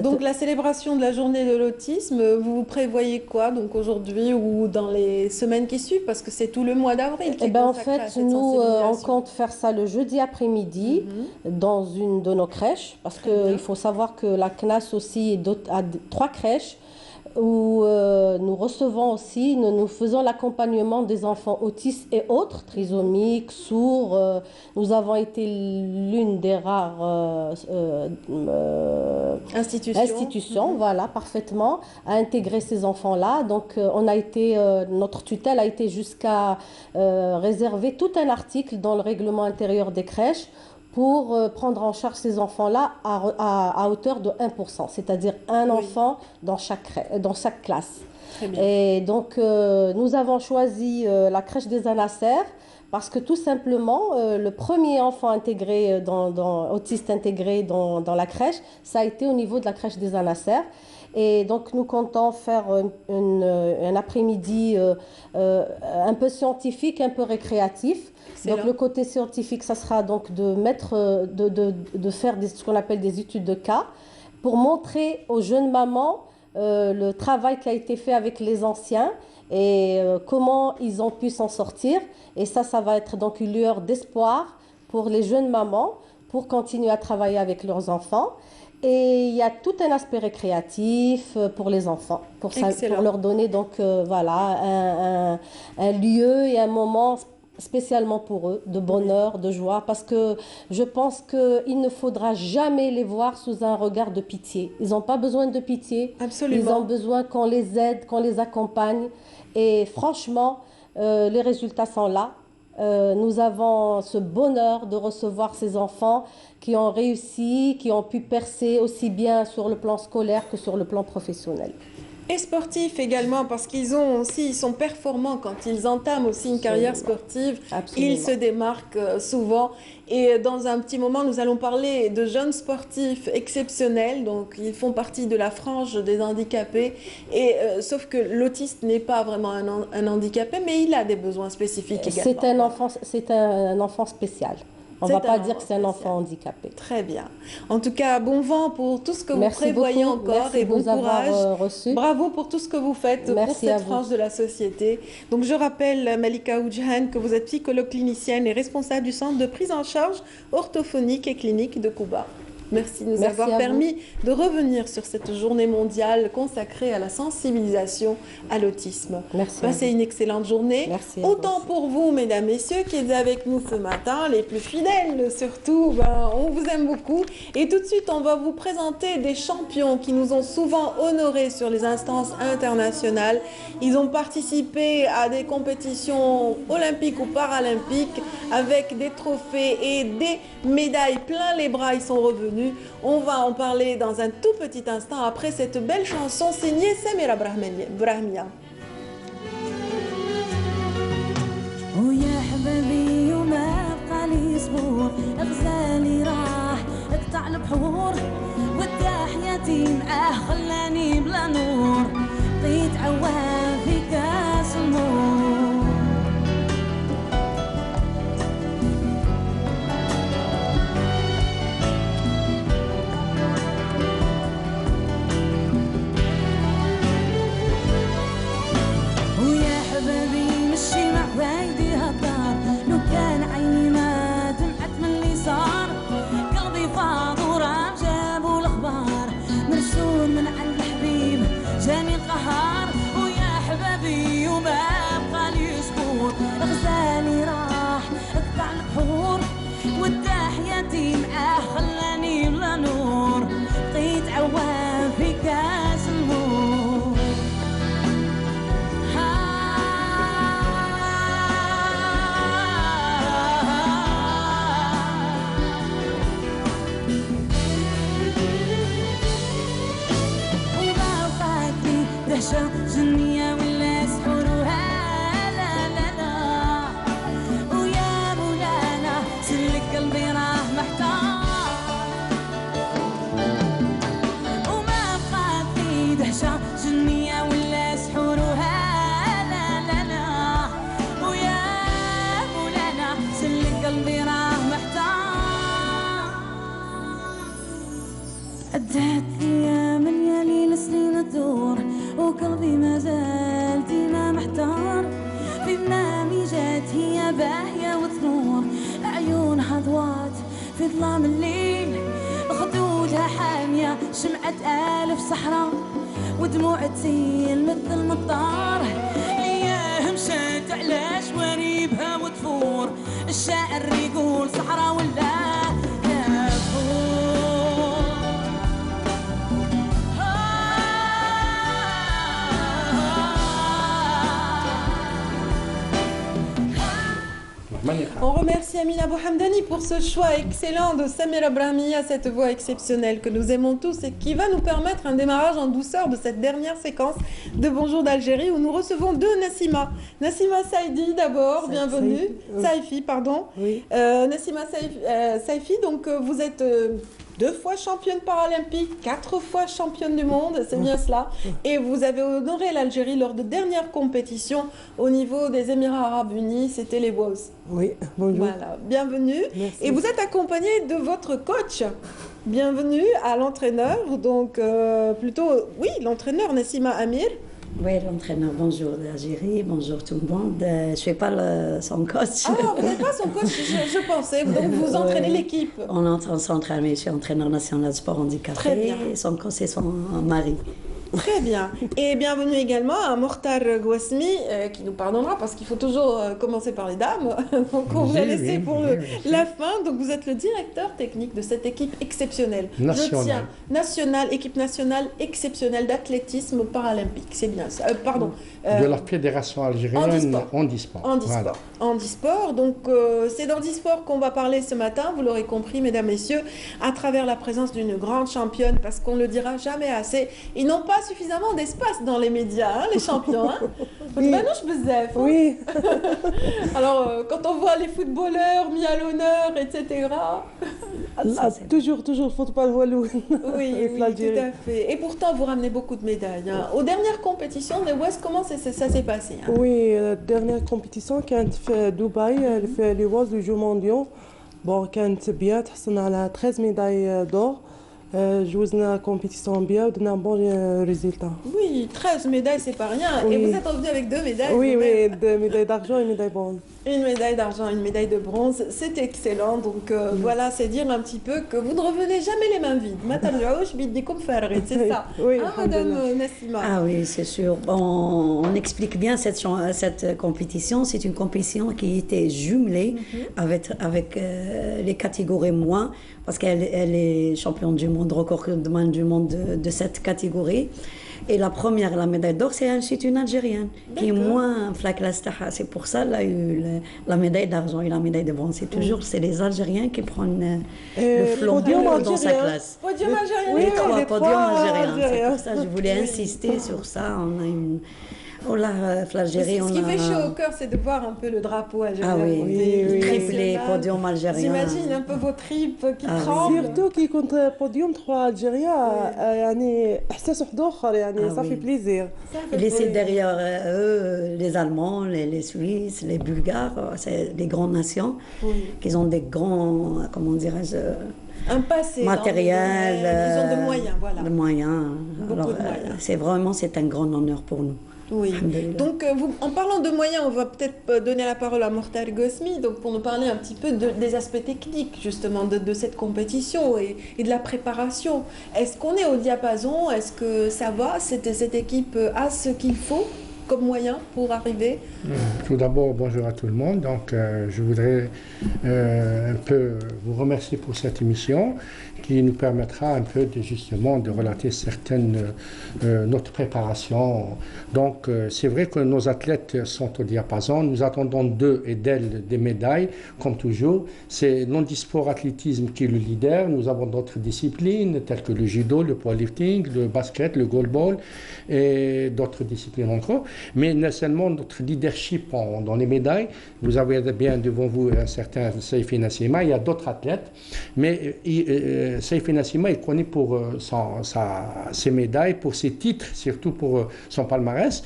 Donc la célébration de la journée de l'autisme, vous prévoyez quoi donc aujourd'hui ou dans les semaines qui suivent, parce que c'est tout le mois d'avril qui est consacré à cette sensibilisation. On compte faire ça le jeudi après-midi dans une de nos crèches, parce qu'il faut savoir que la CNAS aussi a 3 crèches où nous recevons aussi, nous faisons l'accompagnement des enfants autistes et autres, trisomiques, sourds. Nous avons été l'une des rares institutions, voilà, parfaitement, à intégrer ces enfants-là. Donc, notre tutelle a été jusqu'à réserver tout un article dans le règlement intérieur des crèches pour prendre en charge ces enfants-là à hauteur de 1%, c'est-à-dire un enfant dans chaque classe. Très bien. Et donc, nous avons choisi la crèche des Anasser parce que tout simplement, le premier enfant intégré, autiste intégré dans la crèche, ça a été au niveau de la crèche des Al-Nasser. Et donc, nous comptons faire un après-midi un peu scientifique, un peu récréatif. Excellent. Donc, le côté scientifique, ça sera donc de faire ce qu'on appelle des études de cas pour montrer aux jeunes mamans le travail qui a été fait avec les anciens et comment ils ont pu s'en sortir. Et ça va être donc une lueur d'espoir pour les jeunes mamans pour continuer à travailler avec leurs enfants. Et il y a tout un aspect récréatif pour les enfants, pour leur donner donc un lieu et un moment spécialement pour eux, de bonheur, de joie, parce que je pense qu'il ne faudra jamais les voir sous un regard de pitié. Ils n'ont pas besoin de pitié. Absolument. Ils ont besoin qu'on les aide, qu'on les accompagne. Et franchement, les résultats sont là. Nous avons ce bonheur de recevoir ces enfants qui ont réussi, qui ont pu percer aussi bien sur le plan scolaire que sur le plan professionnel. Et sportifs également, parce ils sont performants quand ils entament aussi une carrière sportive. Absolument. Ils se démarquent souvent. Et dans un petit moment, nous allons parler de jeunes sportifs exceptionnels. Donc, ils font partie de la frange des handicapés. Et sauf que l'autiste n'est pas vraiment un handicapé, mais il a des besoins spécifiques également. C'est un enfant spécial. On ne va pas dire que c'est un enfant handicapé. Très bien. En tout cas, bon vent pour tout ce que vous prévoyez beaucoup. encore. Merci et bon de nous avoir courage. reçus. Bravo pour tout ce que vous faites pour cette frange de la société. Donc, je rappelle, Malika Oudjhan, que vous êtes psychologue clinicienne et responsable du centre de prise en charge orthophonique et clinique de Cuba. Merci de nous avoir permis de revenir sur cette journée mondiale consacrée à la sensibilisation à l'autisme. Passez une excellente journée. Autant pour vous, mesdames, messieurs, qui êtes avec nous ce matin, les plus fidèles surtout, on vous aime beaucoup. Et tout de suite, on va vous présenter des champions qui nous ont souvent honorés sur les instances internationales. Ils ont participé à des compétitions olympiques ou paralympiques avec des trophées et des médailles plein les bras. Ils sont revenus. On va en parler dans un tout petit instant après cette belle chanson signée Samira Brahmia. ويا حبابي وما بقى لي صبور غزالي راح اقطع البحور ودا حياتي معاه خلاني بلا نور بقيت عوام في كاس المور وايدي هطار لو كان عيني ما دمعت من اللي صار قلبي فاض وراه جابوا الاخبار مرسول من عند الحبيب جاني القهار ويا حبابي وما بقى لي صبور غزالي راح اقطع البحور ودا حياتي معاه خلاني بلا نور بقيت عوام في كاس المور جنية ولا سحورها لا لا لا ويا مولانا سلك قلبي راه محتار وما بقى في دهشة جنية ولا سحورها لا لا لا ويا مولانا سلك قلبي راه محتار عدت ايام الليالي لسنين تدور وقلبي ما زال ديما محتار في منامي جات هي باهية وتنور عيونها ضوات في ظلام الليل خدودها حامية شمعة ألف صحراء ودموع تسيل مثل المطار لياه مشات على شواربها وتفور الشاعر يقول صحراء ولا On remercie Amina Bouhamdani pour ce choix excellent de Samira Brahmia, cette voix exceptionnelle que nous aimons tous et qui va nous permettre un démarrage en douceur de cette dernière séquence de Bonjour d'Algérie où nous recevons deux Nassima. Nassima Saïdi d'abord, bienvenue. Saifi, pardon. Oui. Nassima Saifi, donc vous êtes 2 fois championne paralympique, 4 fois championne du monde, c'est bien cela. Et vous avez honoré l'Algérie lors de dernières compétitions au niveau des Émirats Arabes Unis, c'était les WOS. Oui, bonjour. Voilà, bienvenue. Merci. Et vous êtes accompagné de votre coach. Bienvenue à l'entraîneur, donc l'entraîneur Nassima Amir. Oui, l'entraîneur, bonjour d'Algérie, bonjour tout le monde. Je ne suis pas son coach. Ah, vous n'êtes pas son coach, je pensais. Donc vous entraînez l'équipe. On s'entraîne, mais je suis entraîneur national de sport handicapé. Très bien. Et son coach, c'est son mari. Très bien. Et bienvenue également à Mortar Gouasmi, qui nous pardonnera parce qu'il faut toujours commencer par les dames. Donc on vous l'a laissé pour la fin. Donc vous êtes le directeur technique de cette équipe exceptionnelle. Équipe nationale exceptionnelle d'athlétisme paralympique. C'est bien ça. De la Fédération algérienne handisport. Handisport. Handisport. Donc c'est d'handisport qu'on va parler ce matin, vous l'aurez compris mesdames, messieurs, à travers la présence d'une grande championne, parce qu'on ne le dira jamais assez. Ils n'ont pas suffisamment d'espace dans les médias, hein, les champions. Hein. Oui. Alors quand on voit les footballeurs mis à l'honneur, etc. Toujours football walloon. Oui, tout à fait. Et pourtant, vous ramenez beaucoup de médailles. Hein. Aux dernières compétitions des West, comment ça s'est passé hein? Oui, la dernière compétition كانت في دبي في les West du Jeux mondiaux. Bon, كانت bien, تحصلنا على 13 médailles d'or. جوزنا compétition bien, ودنا bon résultat. Oui, 13 médailles, c'est pas rien. Oui. Et vous êtes revenu avec 2 médailles. Oui, 2 médailles d'argent et une médaille de bronze. Une médaille d'argent, une médaille de bronze, c'est excellent. Donc voilà, c'est dire un petit peu que vous ne revenez jamais les mains vides. C'est ça. Oui, Madame Nassima. Ah oui, c'est sûr. On explique bien cette compétition. C'est une compétition qui était jumelée avec les catégories moins, parce qu'elle est championne du monde, recordman du monde de cette catégorie. Et la première, la médaille d'or, c'est une Algérienne qui est moins classe. C'est pour ça qu'elle a eu la médaille d'argent et la médaille de bronze. C'est les Algériens qui prennent le flambeau dans sa classe. Podium algérien. Les 3 podiums algériens. C'est pour ça que je voulais insister sur ça. On a une... l'Algérie, ce qui fait chaud au cœur, c'est de voir un peu le drapeau algérien. Ah oui, triplé, podium algérien. J'imagine un peu vos tripes qui tremblent. Surtout qui contre podium 3 Algériens, إحساس واحد آخر يعني ça fait plaisir. Et laisser derrière eux les Allemands, les Suisses, les Bulgares, c'est des grandes nations qui ont des grands, comment dirais-je, un passé matériel, ils ont de moyens, voilà. De moyens. Beaucoup de moyens. C'est un grand honneur pour nous. Oui. Donc, en parlant de moyens, on va peut-être donner la parole à Mortar Gouasmi, donc pour nous parler un petit peu des aspects techniques justement de cette compétition et de la préparation. Est-ce qu'on est au diapason? Est-ce que ça va? Cette équipe a ce qu'il faut comme moyen pour arriver? Tout d'abord, bonjour à tout le monde. Donc, je voudrais un peu vous remercier pour cette émission qui nous permettra un peu justement de relater notre préparation. Donc, c'est vrai que nos athlètes sont au diapason. Nous attendons d'eux et d'elles des médailles, comme toujours. C'est l'handisport athlétisme qui est le leader. Nous avons d'autres disciplines telles que le judo, le powerlifting, le basket, le goalball et d'autres disciplines encore. Mais seulement notre leadership dans les médailles. Vous avez bien devant vous un certain Saifi Nassima. Il y a d'autres athlètes, mais Saifi Nassima est connu pour ses médailles, pour ses titres, surtout pour son palmarès.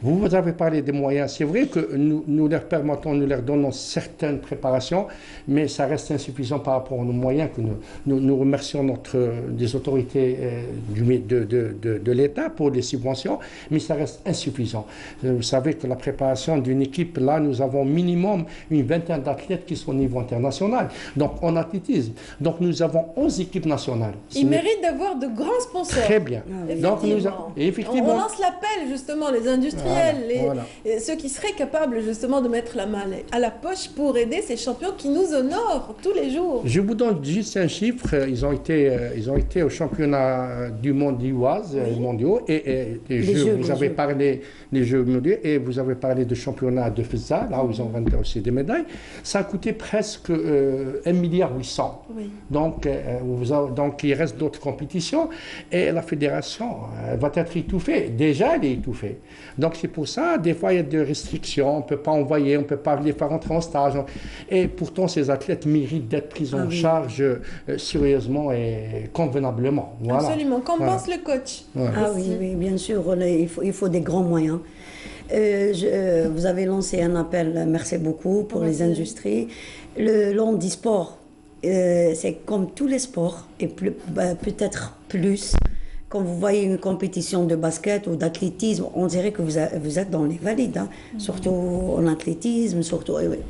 Vous avez parlé des moyens. C'est vrai que nous leur permettons, nous leur donnons certaines préparations, mais ça reste insuffisant par rapport aux moyens que nous remercions des autorités de l'État pour les subventions, mais ça reste insuffisant. Vous savez que la préparation d'une équipe, là, nous avons minimum une vingtaine d'athlètes qui sont au niveau international, donc en athlétisme. Donc nous avons 11 équipes nationales. Ils méritent d'avoir de grands sponsors. Très bien. Donc effectivement. On lance l'appel justement, les industriels industriels, ceux qui seraient capables justement de mettre la main à la poche pour aider ces champions qui nous honorent tous les jours. Je vous donne juste un chiffre. Ils ont été au championnat du monde d'Iwaz, mondiaux, et les jeux, vous avez parlé des jeux mondiaux, et vous avez parlé de championnat de Feza, là où ils ont vendu aussi des médailles. Ça a coûté presque 1,8 milliard. Oui. Donc il reste d'autres compétitions, et la fédération va être étouffée. Déjà, elle est étouffée. Donc c'est pour ça, des fois, il y a des restrictions. On ne peut pas envoyer, on ne peut pas les faire rentrer en stage. Et pourtant, ces athlètes méritent d'être pris en charge sérieusement et convenablement. Voilà. Absolument. Qu'en pense le coach? Ah oui, bien sûr. Il faut des grands moyens. Vous avez lancé un appel, merci beaucoup, pour les industries. Le handisport, c'est comme tous les sports, et peut-être plus. Quand vous voyez une compétition de basket ou d'athlétisme, on dirait que vous êtes dans les valides, hein. Surtout en athlétisme,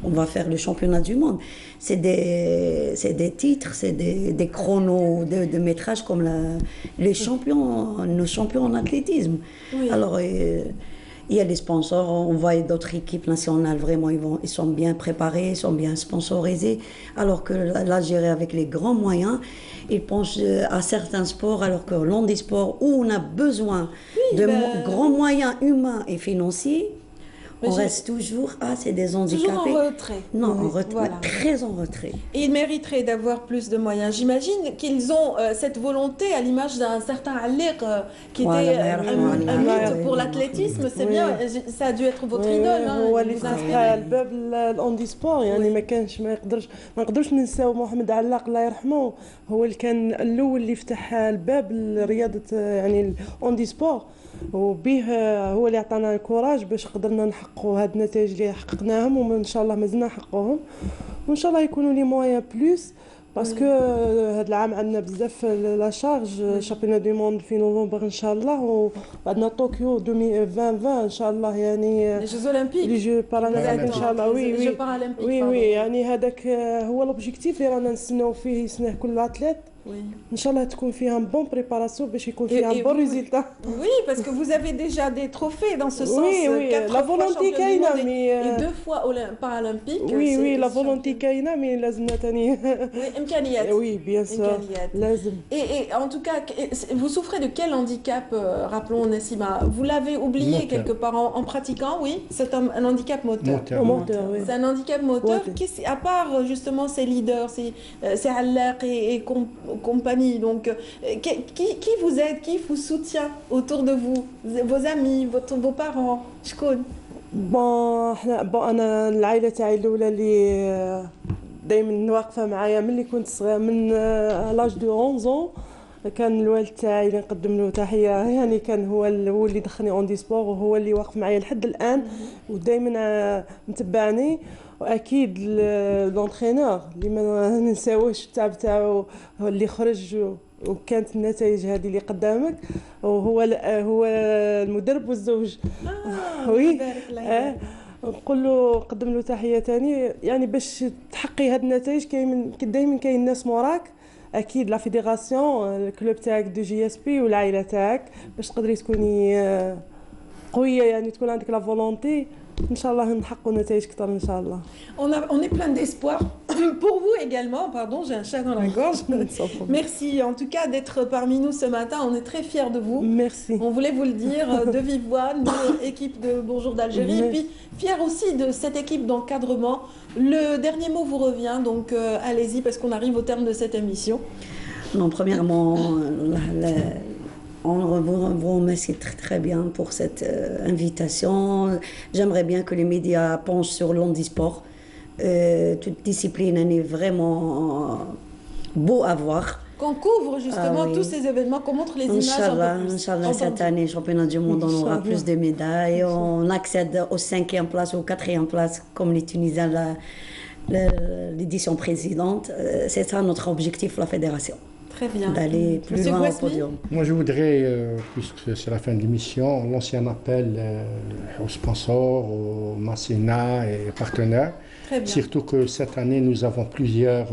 on va faire le championnat du monde. C'est des titres, c'est des chronos de métrage comme nos champions en athlétisme. Oui. Alors, il y a des sponsors, on voit d'autres équipes nationales, vraiment, ils sont bien préparés, ils sont bien sponsorisés, alors que l'Algérie, avec les grands moyens, ils pensent à certains sports, alors que l'handisport, où on a besoin de grands moyens humains et financiers, on reste toujours, c'est des handicapés. Toujours en retrait. Non, en retrait, voilà. Très en retrait. Et ils mériteraient d'avoir plus de moyens. J'imagine qu'ils ont cette volonté, à l'image d'un certain Alir, qui était un mythe pour l'athlétisme. C'est bien, ça a dû être votre idole. هو اللي فتح الباب للهانديسبور يعني ما نقدرش ننساو محمد علاق الله يرحمه. هو اللي كان الاول اللي فتح الباب لرياضه يعني الهانديسبور. وبيه هو اللي عطانا الكوراج باش قدرنا نحققوا هاد النتائج اللي حققناهم وان شاء الله مازلنا نحققوهم وان شاء الله يكونوا لي موان بلوس باسكو هاد العام عندنا بزاف لا شارج شامبيون دو موند في نوفمبر ان شاء الله وعندنا طوكيو 2020 ان شاء الله يعني لي جوز اولمبيك لي جو بارالمبيك ان شاء الله وي يعني هذاك هو لوبجيكتيف اللي رانا نستناو فيه يسناه كل اتليت ان شاء الله تكون فيها bon préparation باش يكون فيها bon résultat. Oui, parce que vous avez déjà des trophées dans ce sens. Oui, la volonté كاينه et 2 fois paralympique. Oui, la volonté كاينه mais لازمنا ثاني امكانيات. Oui, bien sûr. لازم. Et en tout cas, vous souffrez de quel handicap rappelons Nassima? Vous l'avez oublié quelque part en pratiquant, oui? C'est un handicap moteur. Moteur, oui. C'est un handicap moteur à part justement ces leaders, c'est Allaq et compagnie. Donc, qui vous aide, qui vous soutient autour de vous, vos amis, vos parents? شكون؟ أنا العائلة تاعي الأولى اللي دايما واقفة معايا ملي كنت صغيرة من لاج دو 11 كان الوالد تاعي اللي نقدم له تحية يعني كان هو اللي دخلني اون دي سبور وهو اللي واقف معايا لحد الآن ودايما متبعني واكيد لونترينور اللي ما ننساوش التعب تاعو اللي خرج وكانت النتائج هذه اللي قدامك وهو المدرب والزوج وي نقول له قدم له تحيه ثاني يعني باش تحققي هذه النتائج دائما كاين ناس موراك اكيد لا فيدراسيون الكلوب تاعك دو جي اس بي والعائله تاعك باش تقدري تكوني قويه يعني تكون عندك لا فولونتي Inch'Allah, on est plein d'espoir pour vous également. Pardon, j'ai un chat dans la gorge. Merci en tout cas d'être parmi nous ce matin. On est très fiers de vous. Merci. On voulait vous le dire de vive voix, nous, équipe de Bonjour d'Algérie. Et puis fiers aussi de cette équipe d'encadrement. Le dernier mot vous revient, donc allez-y parce qu'on arrive au terme de cette émission. Non, premièrement, on vous remercie très très bien pour cette invitation. J'aimerais bien que les médias penchent sur l'handisport. Toute discipline est vraiment beau à voir. Qu'on couvre justement tous ces événements, qu'on montre les images. Inch'Allah, cette année, championnat du monde, on aura plus de médailles. On accède aux 5e place, aux 4e place, comme les Tunisiens, l'édition précédente. C'est ça notre objectif, la fédération. Très bien. D'aller plus loin au podium. Moi, je voudrais, puisque c'est la fin de l'émission, lancer un appel aux sponsors, aux mécénats et partenaires Très bien. Surtout que cette année, nous avons plusieurs...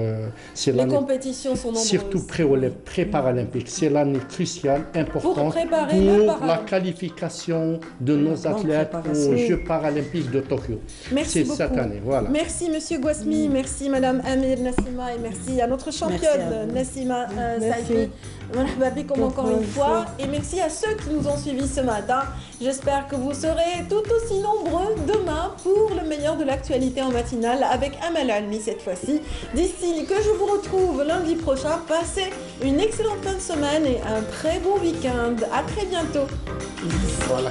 les compétitions sont nombreuses. Surtout pré-paralympiques. C'est l'année cruciale, importante pour la qualification de nos athlètes aux Jeux paralympiques de Tokyo. Merci beaucoup. C'est cette année, voilà. Merci Monsieur Gouasmi, merci Madame Amir Nassima et merci à notre championne Nassima Saïfi. Comme encore une fois, et merci à ceux qui nous ont suivis ce matin. J'espère que vous serez tout aussi nombreux demain pour le meilleur de l'actualité en matinale avec Amal Almi cette fois-ci. D'ici que je vous retrouve lundi prochain, passez une excellente fin de semaine et un très bon week-end. À très bientôt. Voilà.